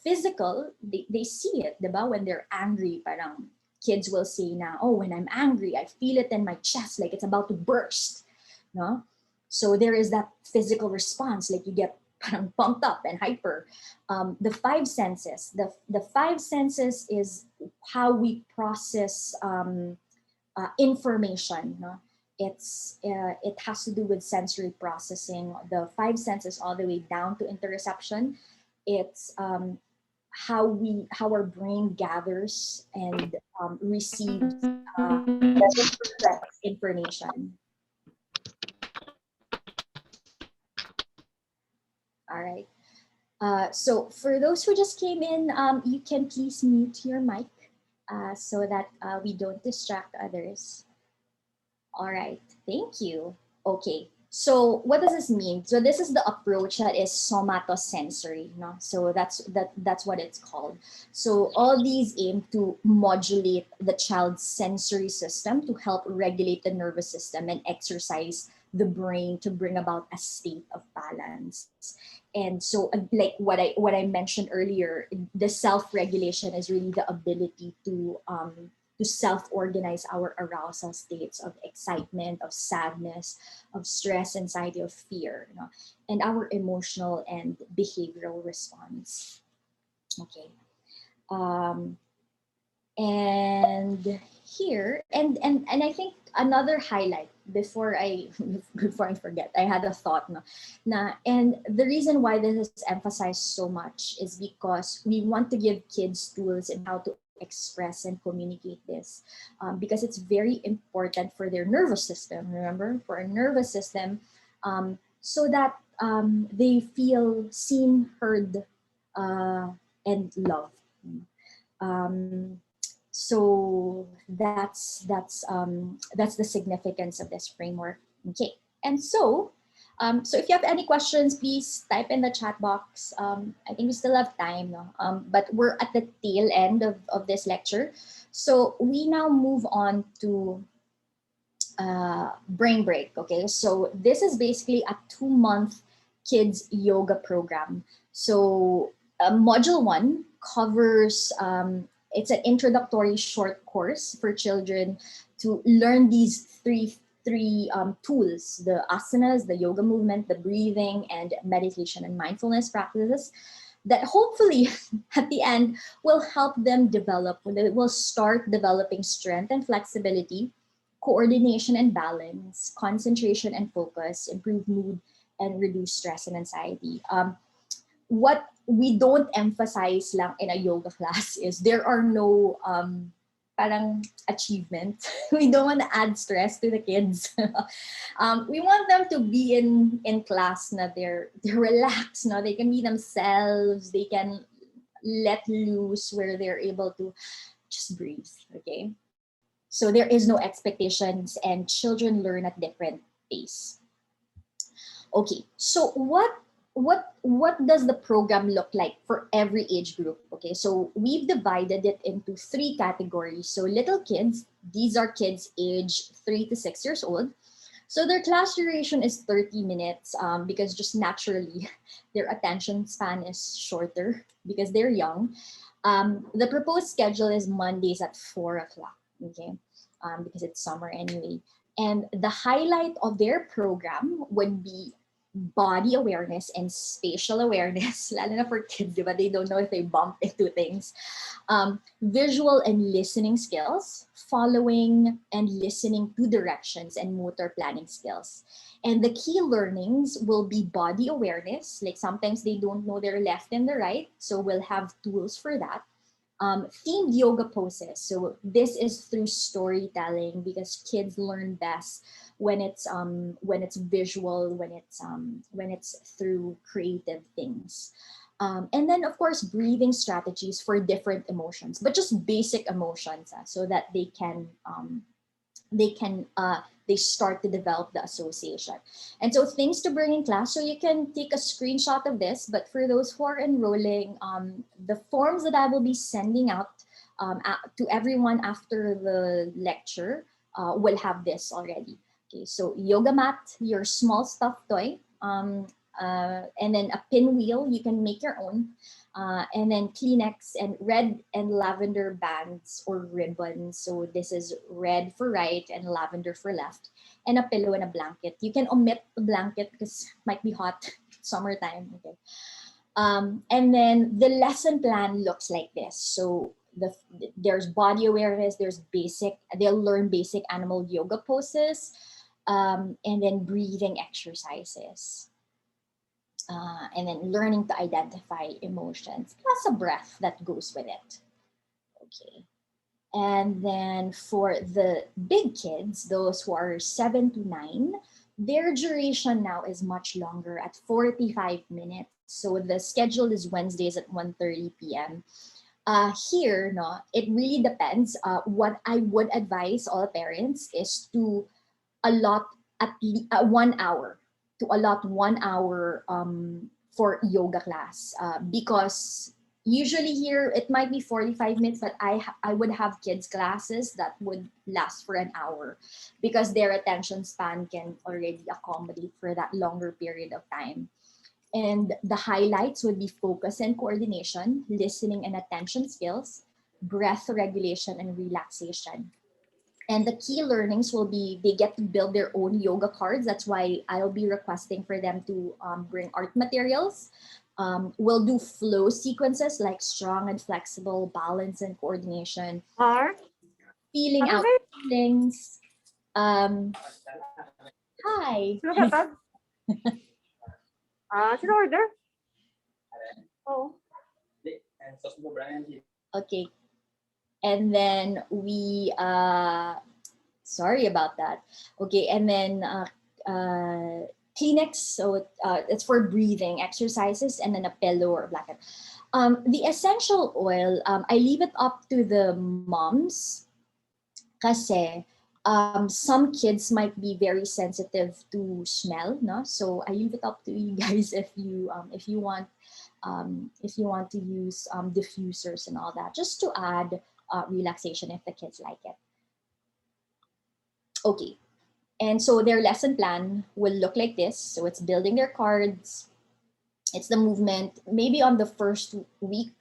Physical, they see it, diba? When they're angry, parang kids will say now, oh, when I'm angry I feel it in my chest like it's about to burst. No, so there is that physical response, like you get parang pumped up and hyper. The five senses, the five senses is how we process information. No? It has to do with sensory processing. The five senses all the way down to interoception. It's how our brain gathers and receives information. All right. So for those who just came in, you can please mute your mic so that we don't distract others. All right, thank you. Okay, so what does this mean? So this is the approach that is somatosensory, no? So that's what it's called. So all these aim to modulate the child's sensory system to help regulate the nervous system and exercise the brain to bring about a state of balance. And so like what I mentioned earlier, the self-regulation is really the ability to self-organize our arousal states of excitement, of sadness, of stress, anxiety, of fear, and our emotional and behavioral response. Okay. Um, and here, and I think another highlight before I before I forget, I had a thought, and the reason why this is emphasized so much is because we want to give kids tools in how to express and communicate this, because it's very important for their nervous system. Remember, for our nervous system, so that they feel seen, heard, and loved. Um, so that's the significance of this framework. Okay, and so if you have any questions, please type in the chat box. I think we still have time, no? But we're at the tail end of this lecture. So we now move on to brain break. Okay, so this is basically a 2-month kids yoga program. So module 1 covers it's an introductory short course for children to learn these three tools: the asanas, the yoga movement, the breathing, and meditation and mindfulness practices that hopefully at the end will help them develop. It will start developing strength and flexibility, coordination and balance, concentration and focus, improve mood, and reduce stress and anxiety. What we don't emphasize lang in a yoga class is there are no parang achievement. We don't want to add stress to the kids. We want them to be in class na they're relaxed, no? They can be themselves, they can let loose where they're able to just breathe, okay? So there is no expectations and children learn at different pace. Okay, so what does the program look like for every age group? Okay, so we've divided it into 3 categories. So little kids, these are kids age 3 to 6 years old. So their class duration is 30 minutes because just naturally their attention span is shorter because they're young. The proposed schedule is Mondays at 4 o'clock, okay, because it's summer anyway. And the highlight of their program would be body awareness and spatial awareness, lalo na for kids, diba? They don't know if they bump into things. Visual and listening skills, following and listening to directions, and motor planning skills. And the key learnings will be body awareness, like sometimes they don't know their left and the right, so we'll have tools for that. Themed yoga poses. So this is through storytelling because kids learn best when it's visual, when it's through creative things. And then of course breathing strategies for different emotions, but just basic emotions, so that they start to develop the association. And so things to bring in class, so you can take a screenshot of this, but for those who are enrolling, the forms that I will be sending out to everyone after the lecture will have this already. Okay, so yoga mat, your small stuffed toy, and then a pinwheel, you can make your own. And then Kleenex and red and lavender bands or ribbons. So this is red for right and lavender for left. And a pillow and a blanket. You can omit the blanket because it might be hot, summertime. Okay. And then the lesson plan looks like this. So there's body awareness, they'll learn basic animal yoga poses, and then breathing exercises. And then learning to identify emotions, plus a breath that goes with it. Okay. And then for the big kids, those who are 7 to 9, their duration now is much longer at 45 minutes. So the schedule is Wednesdays at 1:30 p.m. Here, no, it really depends. What I would advise all parents is to allot at least 1 hour, for yoga class, because usually here it might be 45 minutes, but I would have kids classes that would last for an hour because their attention span can already accommodate for that longer period of time. And the highlights would be focus and coordination, listening and attention skills, breath regulation and relaxation. And the key learnings will be they get to build their own yoga cards. That's why I'll be requesting for them to bring art materials. We'll do flow sequences like strong and flexible, balance and coordination, feeling out feelings. Hi. Sino katag? Sino order? Oh. Okay. And then sorry about that. Okay, and then Kleenex, so it's for breathing exercises, and then a pillow or blanket. The essential oil, I leave it up to the moms kasi some kids might be very sensitive to smell, no? So I leave it up to you guys if you want to use diffusers and all that, just to add relaxation if the kids like it. Okay, and so their lesson plan will look like this. So it's building their cards, it's the movement. Maybe on the first week,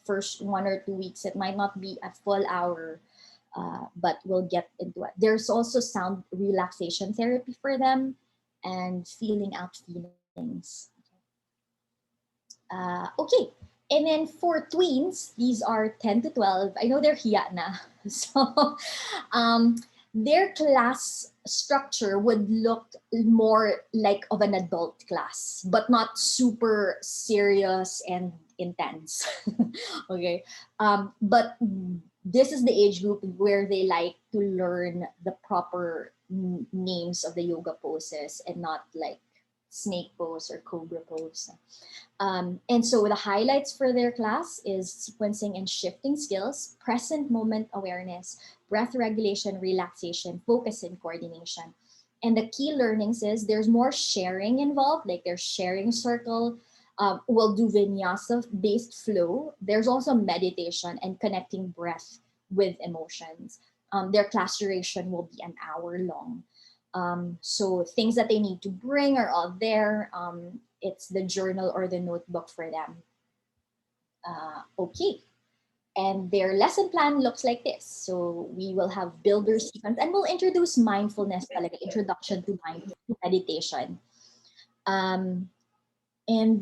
first 1 or 2 weeks, it might not be a full hour, but we'll get into it. There's also sound relaxation therapy for them and feeling out feelings. Okay, and then for tweens, these are 10 to 12. I know they're hiya na. So their class structure would look more like of an adult class, but not super serious and intense. Okay, but this is the age group where they like to learn the proper names of the yoga poses and not like snake pose or cobra pose. And so the highlights for their class is sequencing and shifting skills, present moment awareness, breath regulation, relaxation, focus, and coordination. And the key learnings is there's more sharing involved, like there's sharing circle. We'll do vinyasa-based flow. There's also meditation and connecting breath with emotions. Their class duration will be an hour long. So things that they need to bring are all there. It's the journal or the notebook for them. Okay. And their lesson plan looks like this. So we will have builder sequence and we'll introduce mindfulness, like introduction to meditation. And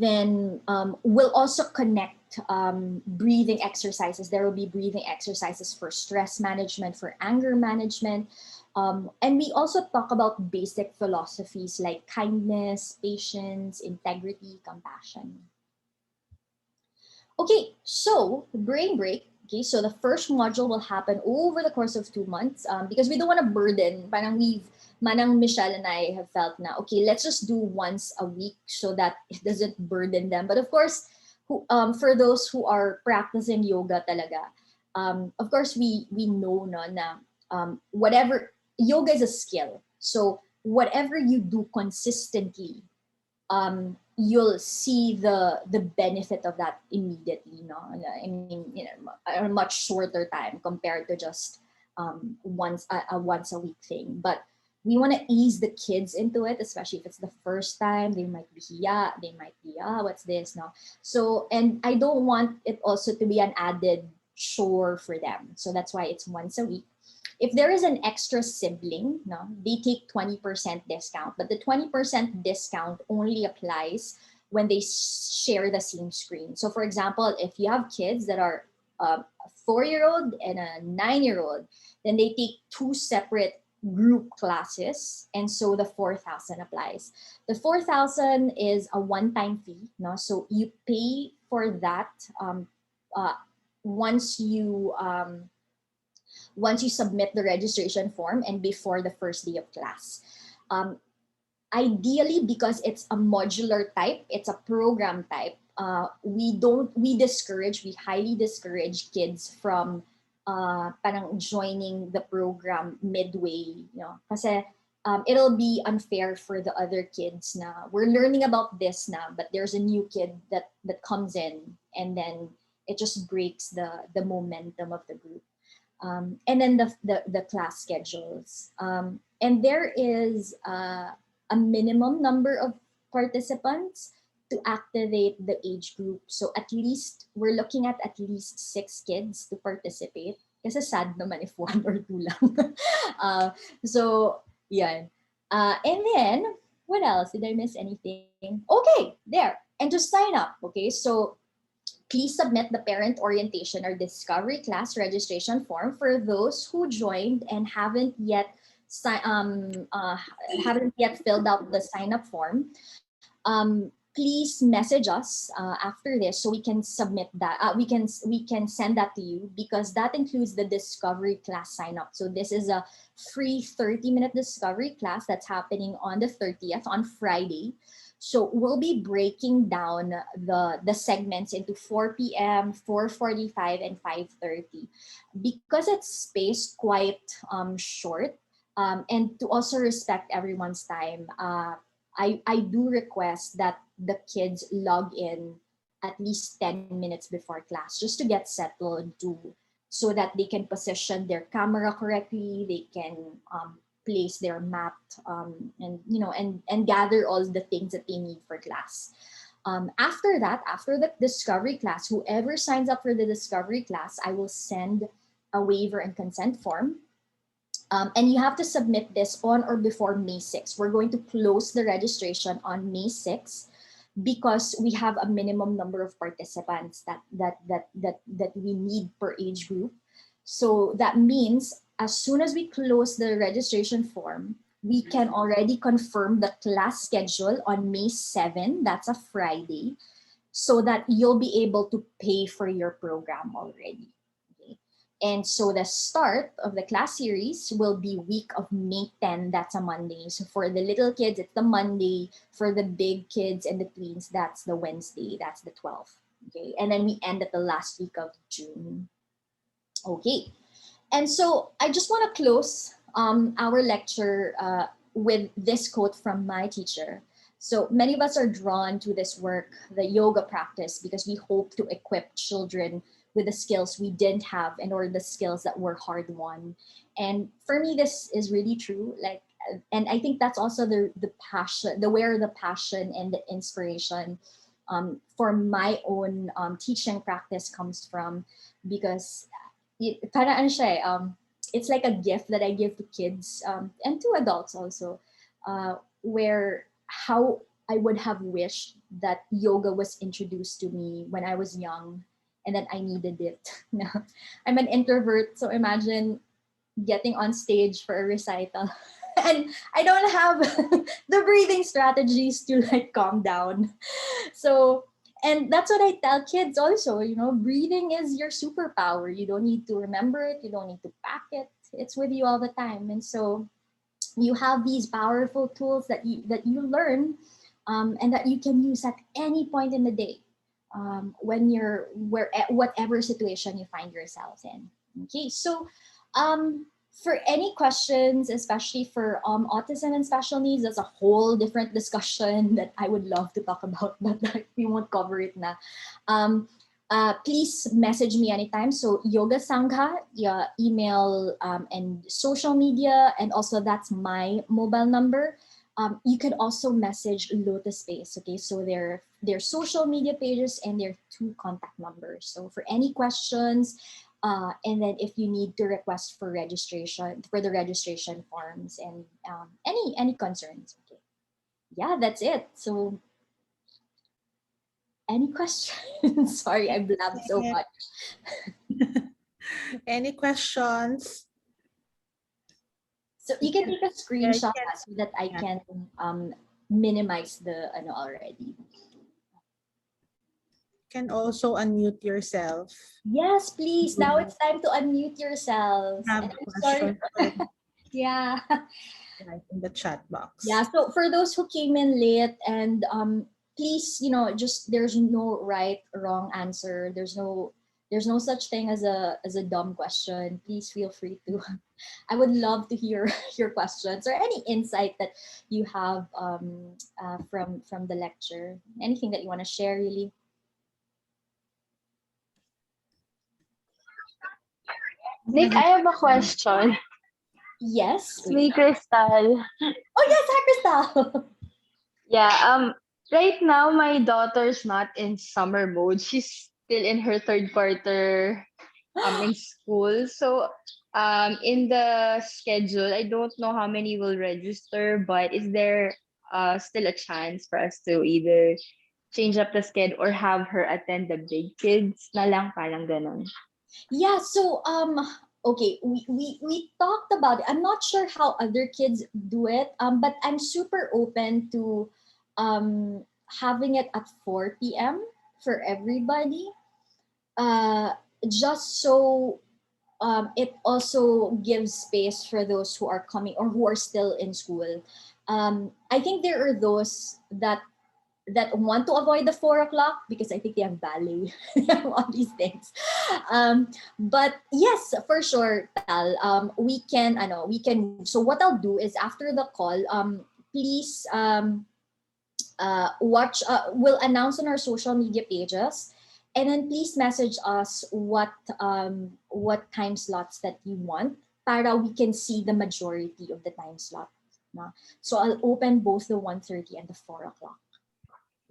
then we'll also connect breathing exercises. There will be breathing exercises for stress management, for anger management. And we also talk about basic philosophies like kindness, patience, integrity, compassion. Okay, so brain break. Okay, so the first module will happen over the course of 2 months because we don't want to burden. Manang Michelle and I have felt now, okay, let's just do once a week so that it doesn't burden them. But of course, for those who are practicing yoga talaga, of course, we know no, na whatever, yoga is a skill. So whatever you do consistently, you'll see the benefit of that immediately. No, I mean, a much shorter time compared to just once a week thing. But we want to ease the kids into it, especially if it's the first time. They might be hiya, they might be what's this now. So, and I don't want it also to be an added chore for them. So that's why it's once a week. If there is an extra sibling, no, they take 20% discount, but the 20% discount only applies when they share the same screen. So for example, if you have kids that are a 4-year-old and a 9-year-old, then they take 2 separate group classes, and so the 4,000 applies. The 4,000 is a one-time fee, no? So you pay for that once you submit the registration form and before the first day of class. Ideally, because it's a modular type, it's a program type, we highly discourage kids from parang joining the program midway, kasi it'll be unfair for the other kids na we're learning about this now, but there's a new kid that comes in, and then it just breaks the momentum of the group. And then the class schedules. And there is a minimum number of participants to activate the age group. So we're looking at least 6 kids to participate. Kasi sad naman if 1 or 2 lang. So, yeah. And then, what else? Did I miss anything? Okay, there. And to sign up, okay? So, please submit the parent orientation or discovery class registration form for those who joined and haven't yet filled out the sign up form. please message us after this so we can submit that. We can send that to you, because that includes the discovery class sign up. So this is a free 30-minute discovery class that's happening on the 30th, on Friday. So we'll be breaking down the segments into 4 p.m., 4:45, and 5:30. Because it's spaced quite short, and to also respect everyone's time, I do request that the kids log in at least 10 minutes before class, just to get settled, so that they can position their camera correctly, they can place their mat, and gather all the things that they need for class. After that, after the discovery class, whoever signs up for the discovery class, I will send a waiver and consent form. And you have to submit this on or before May 6th. We're going to close the registration on May 6th, because we have a minimum number of participants that we need per age group. So that means as soon as we close the registration form, we can already confirm the class schedule on May 7, that's a Friday, so that you'll be able to pay for your program already. And so the start of the class series will be week of May 10, that's a Monday. So for the little kids, it's the Monday. For the big kids and the tweens, that's the Wednesday, that's the 12th. Okay, and then we end at the last week of June. Okay, and so I just want to close our lecture with this quote from my teacher. So many of us are drawn to this work, the yoga practice, because we hope to equip children with the skills we didn't have, and or the skills that were hard won. And for me, this is really true. And I think that's also the passion, where the passion and the inspiration for my own teaching practice comes from, because it's like a gift that I give to kids and to adults also, where how I would have wished that yoga was introduced to me when I was young, and that I needed it. I'm an introvert, so imagine getting on stage for a recital and I don't have the breathing strategies to like calm down. So, and that's what I tell kids also, breathing is your superpower. You don't need to remember it, you don't need to pack it. It's with you all the time. And so you have these powerful tools that you learn, and that you can use at any point in the day, when you're whatever situation you find yourselves in. Okay, so for any questions, especially for autism and special needs, that's a whole different discussion that I would love to talk about, but we won't cover it now. Please message me anytime. So Yoga Sangha, yeah, email, and social media, and also that's my mobile number. You can also message Lotus Space. Okay, so their social media pages and their 2 contact numbers. So for any questions, and then if you need to request for registration, for the registration forms, and any concerns. Okay, yeah, that's it. So any questions? Sorry, I blabbed so much. Any questions? So you can take a screenshot Yeah. so that I can minimize the already. Can also unmute yourself. Yes, please. Now it's time to unmute yourselves. Have And I'm sorry. questions Yeah. in the chat box. Yeah. So for those who came in late, and please, just there's no right or wrong answer. There's no such thing as a dumb question. Please feel free to. I would love to hear your questions or any insight that you have from the lecture. Anything that you want to share, really. Nick, I have a question. Yes. It's me, Crystal. Oh yes, hi Crystal. Yeah, right now my daughter's not in summer mode. She's still in her third quarter in school. So in the schedule, I don't know how many will register, but is there still a chance for us to either change up the schedule or have her attend the big kids na lang, parang ganon? Yeah, so okay, we talked about it. I'm not sure how other kids do it, but I'm super open to having it at 4 p.m. for everybody, just so it also gives space for those who are coming or who are still in school. I think there are those that want to avoid the 4 o'clock because I think they have ballet, they have all these things. But yes, for sure, Tal, we can move. So what I'll do is after the call, please watch. We'll announce on our social media pages, and then please message us what time slots that you want, para we can see the majority of the time slot. No? So I'll open both the 1:30 and the 4 o'clock.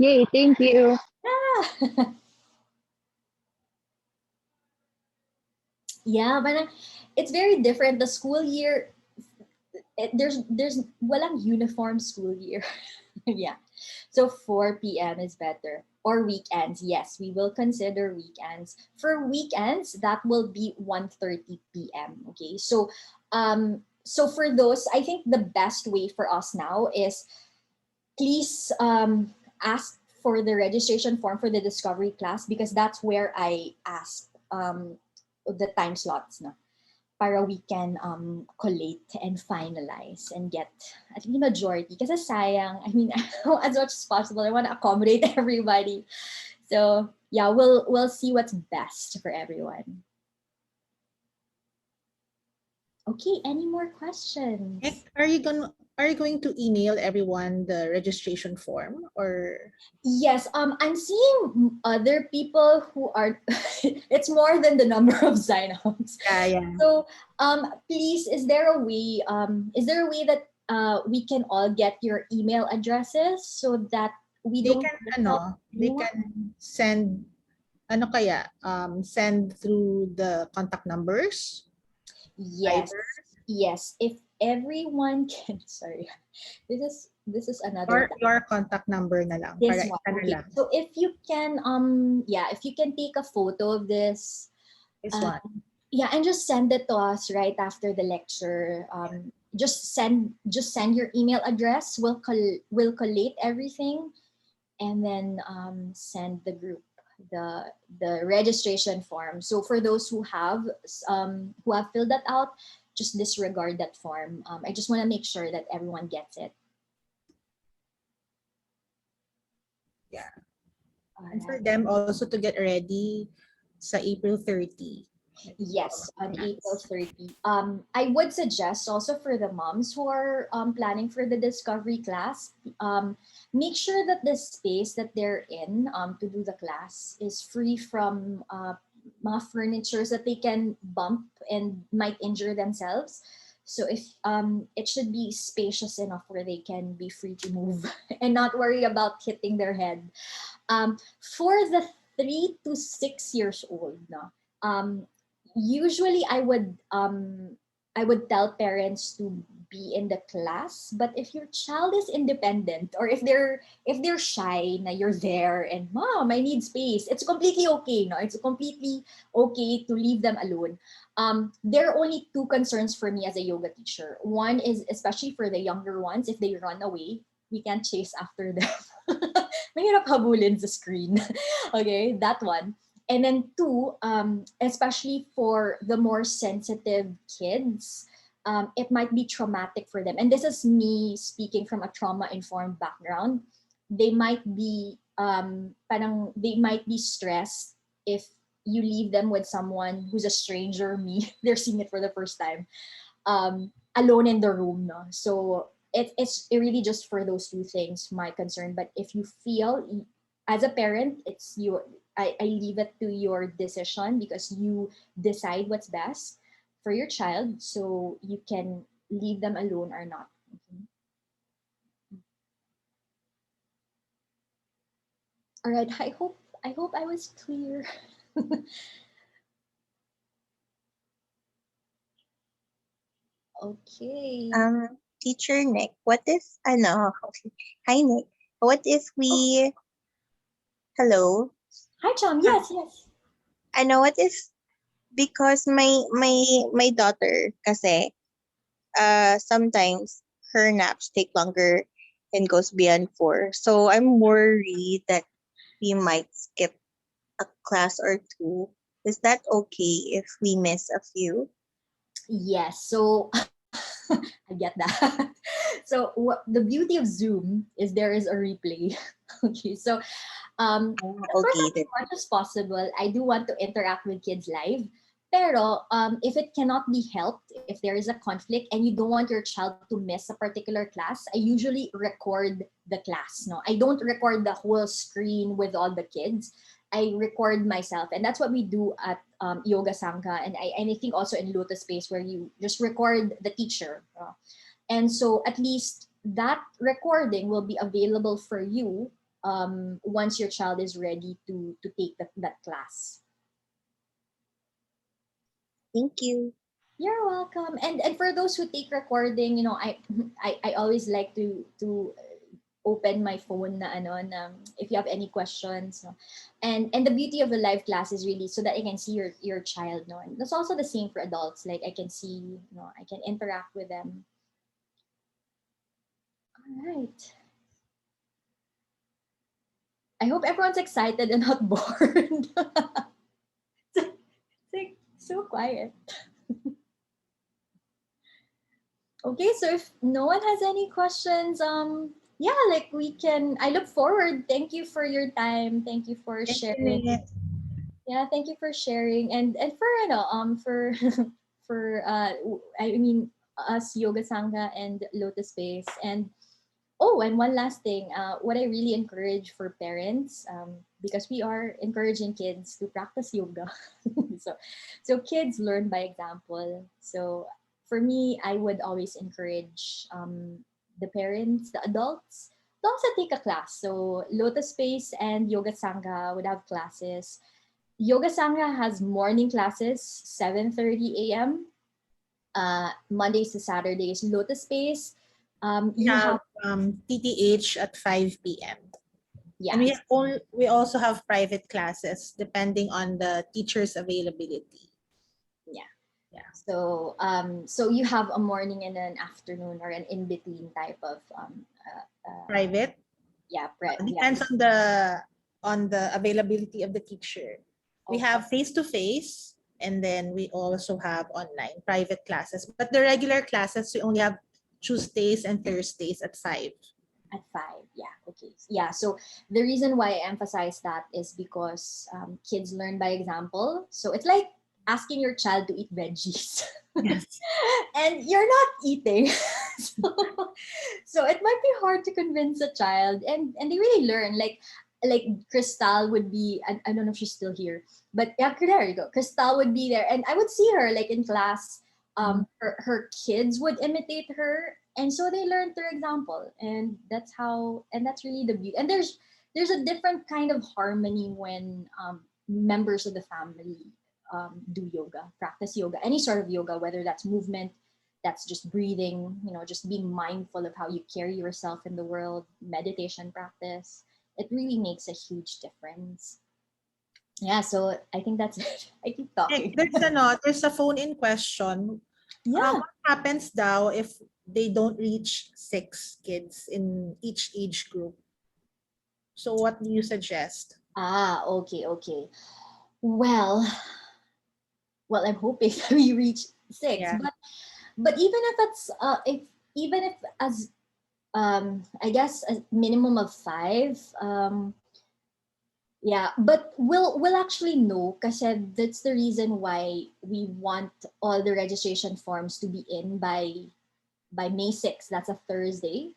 Yay, thank you. Yeah. Yeah, but it's very different. The school year, there's walang uniform school year. Yeah. So 4 p.m. is better. Or weekends. Yes, we will consider weekends. For weekends, that will be 1:30 p.m. Okay. So for those, I think the best way for us now is please ask for the registration form for the discovery class, because that's where I ask the time slots na, para we can collate and finalize and get at least majority. Kasi sayang, I mean, as much as possible, I want to accommodate everybody. So yeah, we'll see what's best for everyone. Okay, any more questions? Are you going to email everyone the registration form, or Yes, I'm seeing other people who are. It's more than the number of sign-ups. yeah. So, please, is there a way? Is there a way that we can all get your email addresses so that we They don't can miss out they anyone? can send send through the contact numbers. Yes, Either. yes. If everyone can, sorry, this is another. Your contact number na lang, This para one. isa na Okay. lang. So if you can, yeah, if you can take a photo of this, This uh, one. yeah, and just send it to us right after the lecture. Just send your email address. We'll collate everything, and then send the group the registration form. So for those who have filled that out, just disregard that form. I just want to make sure that everyone gets it. Yeah. All And for right. them also to get ready sa April 30. Yes, on April 30. I would suggest also for the moms who are planning for the discovery class, make sure that the space that they're in to do the class is free from mga furnitures that they can bump and might injure themselves. So if it should be spacious enough where they can be free to move and not worry about hitting their head. For the 3 to 6 years old, no, usually I would tell parents to be in the class. But if your child is independent, or if they're shy, na you're there and mom, I need space, it's completely okay. No, it's completely okay to leave them alone. There are only two concerns for me as a yoga teacher. One is, especially for the younger ones, if they run away, we can't chase after them. Mahirap habulin sa screen. Okay, that one. And then two, especially for the more sensitive kids, it might be traumatic for them. And this is me speaking from a trauma-informed background. They might be they might be stressed if you leave them with someone who's a stranger, me, they're seeing it for the first time, alone in the room. No? So it's really just for those two things, my concern. But if you feel, as a parent, I leave it to your decision, because you decide what's best for your child, so you can leave them alone or not. Okay. All right. I hope I was clear. Okay. Teacher Nick, what is ano? Okay. Hi Nick. What if Oh, we hello? hi, Cham. Yes, yes. I know what is, because my daughter kasi sometimes her naps take longer and goes beyond 4. So I'm worried that we might skip a class or two. Is that okay if we miss a few? Yes, so I get that. So what the beauty of Zoom is there is a replay. Okay, so Oh, of course, okay as then. much as possible, I do want to interact with kids live. Pero if it cannot be helped, if there is a conflict and you don't want your child to miss a particular class, I usually record the class. No, I don't record the whole screen with all the kids. I record myself, and that's what we do at Yoga Sangha, and I think also in Lotus Space where you just record the teacher. And so at least that recording will be available for you once your child is ready to take that class. Thank you. You're welcome. And for those who take recording, I always like to open my phone na if you have any questions, no. And the beauty of a live class is really so that I can see your child, no. And that's also the same for adults. Like I can see, I can interact with them. All right. I hope everyone's excited and not bored. It's like so quiet. Okay, so if no one has any questions, yeah, like we can. I look forward. Thank you for your time. Thank you for Thank you, sharing. Nick. Yeah, thank you for sharing and for for for I mean us Yoga Sangha and Lotus Space. And oh, and one last thing, what I really encourage for parents, because we are encouraging kids to practice yoga. so, so kids learn by example. So for me, I would always encourage the parents, the adults, to also take a class. So Lotus Space and Yoga Sangha would have classes. Yoga Sangha has morning classes, 7:30 a.m. Mondays to Saturdays. Lotus Space, We you have have TTH at 5 p.m. And yeah. we also have private classes depending on the teacher's availability. Yeah. Yeah. So you have a morning and an afternoon or an in between type of Private yeah. depends on the availability of the teacher. We Okay. have face-to-face, and then we also have online private classes. But the regular classes, we only have Tuesdays and Thursdays at 5. At 5. Yeah. Okay. Yeah. So the reason why I emphasize that is because kids learn by example. So it's like asking your child to eat veggies. Yes. And you're not eating. so, so it might be hard to convince a child and they really learn like Crystal would be I don't know if she's still here, but yeah, there you go. Crystal would be there and I would see her like in class. Her kids would imitate her and so they learn through example and that's really the beauty. And there's a different kind of harmony when members of the family do yoga, practice yoga, any sort of yoga, whether that's movement, that's just breathing, just being mindful of how you carry yourself in the world, meditation practice. It really makes a huge difference. Yeah, so I think that's it. I keep talking. There's a phone-in question. Yeah. What happens daw if they don't reach 6 kids in each age group? So what do you suggest? Okay. Well, I'm hoping we reach 6, Yeah. but even if it's if even if as I guess a minimum of 5, yeah, but we'll actually know because that's the reason why we want all the registration forms to be in by May 6th. That's a Thursday,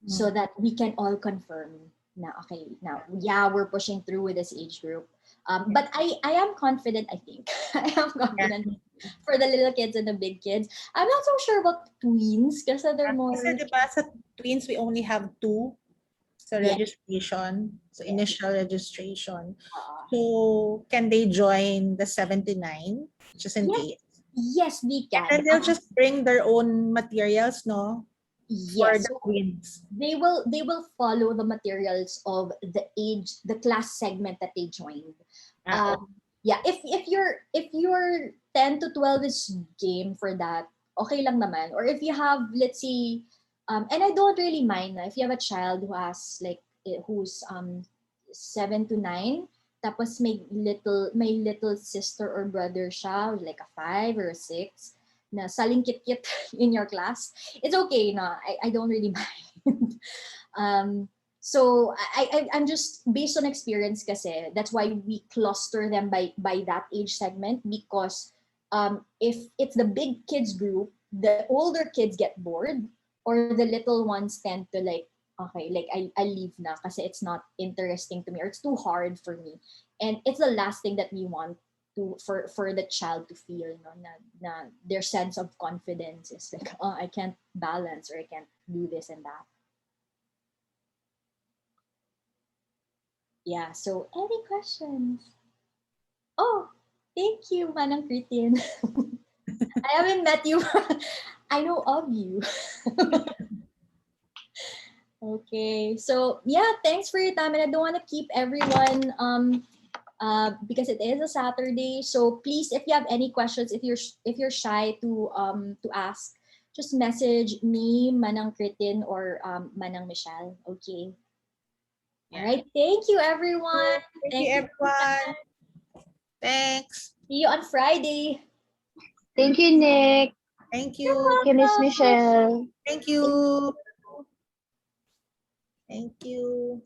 so that we can all confirm. Now, okay, now yeah, we're pushing through with this age group. But I am confident. I think I am confident for the little kids and the big kids. I'm not so sure about tweens because they're more. Kasi diba sa twins, we only have 2 sa Yeah. registration, so Yeah. initial registration. Uh, So can they join the 79, just in yes, case? yes, we And can. then they'll just bring their own materials, no? For Yes. the So twins. they will follow the materials of the class segment that they joined. Ah, Yeah, if you're 10 to 12 is game for that, okay lang naman. Or if you have, let's say, And I don't really mind if you have a child who has like who's 7 to 9, tapos may little sister or brother siya, like a 5 or a 6, na salingkit-kit in your class. It's okay, no? I don't really mind. So I'm just based on experience kasi that's why we cluster them by that age segment, because if it's the big kids group, the older kids get bored, or the little ones tend to like, okay, like I leave na kasi it's not interesting to me, or it's too hard for me. And it's the last thing that we want to for the child to feel, no, na their sense of confidence is like, oh, I can't balance, or I can't do this and that. Yeah, so any questions? Oh, thank you, Manang Kritin. I haven't met you. I know of you. Okay, so yeah, thanks for your time, and I don't want to keep everyone because it is a Saturday. So please, if you have any questions, if you're shy to ask, just message me, Manang Kritin, or Manang Michelle. Okay. All right. Thank you, everyone. Thank you, everyone. Thanks. See you on Friday. Thank you, Nick. Thank you. Thank you, Miss Michelle. Thank you. Thank you.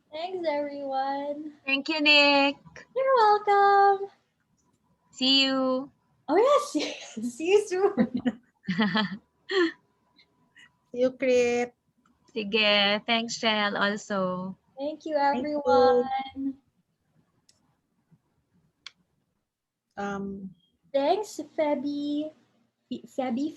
Thanks, everyone. Thank you, Nick. You're welcome. See you. Oh yes, see you soon. See you, Crit. Sige. Thanks, Shell, also. Thank you, Thank everyone. you. Thanks, Phoebe. Phoebe.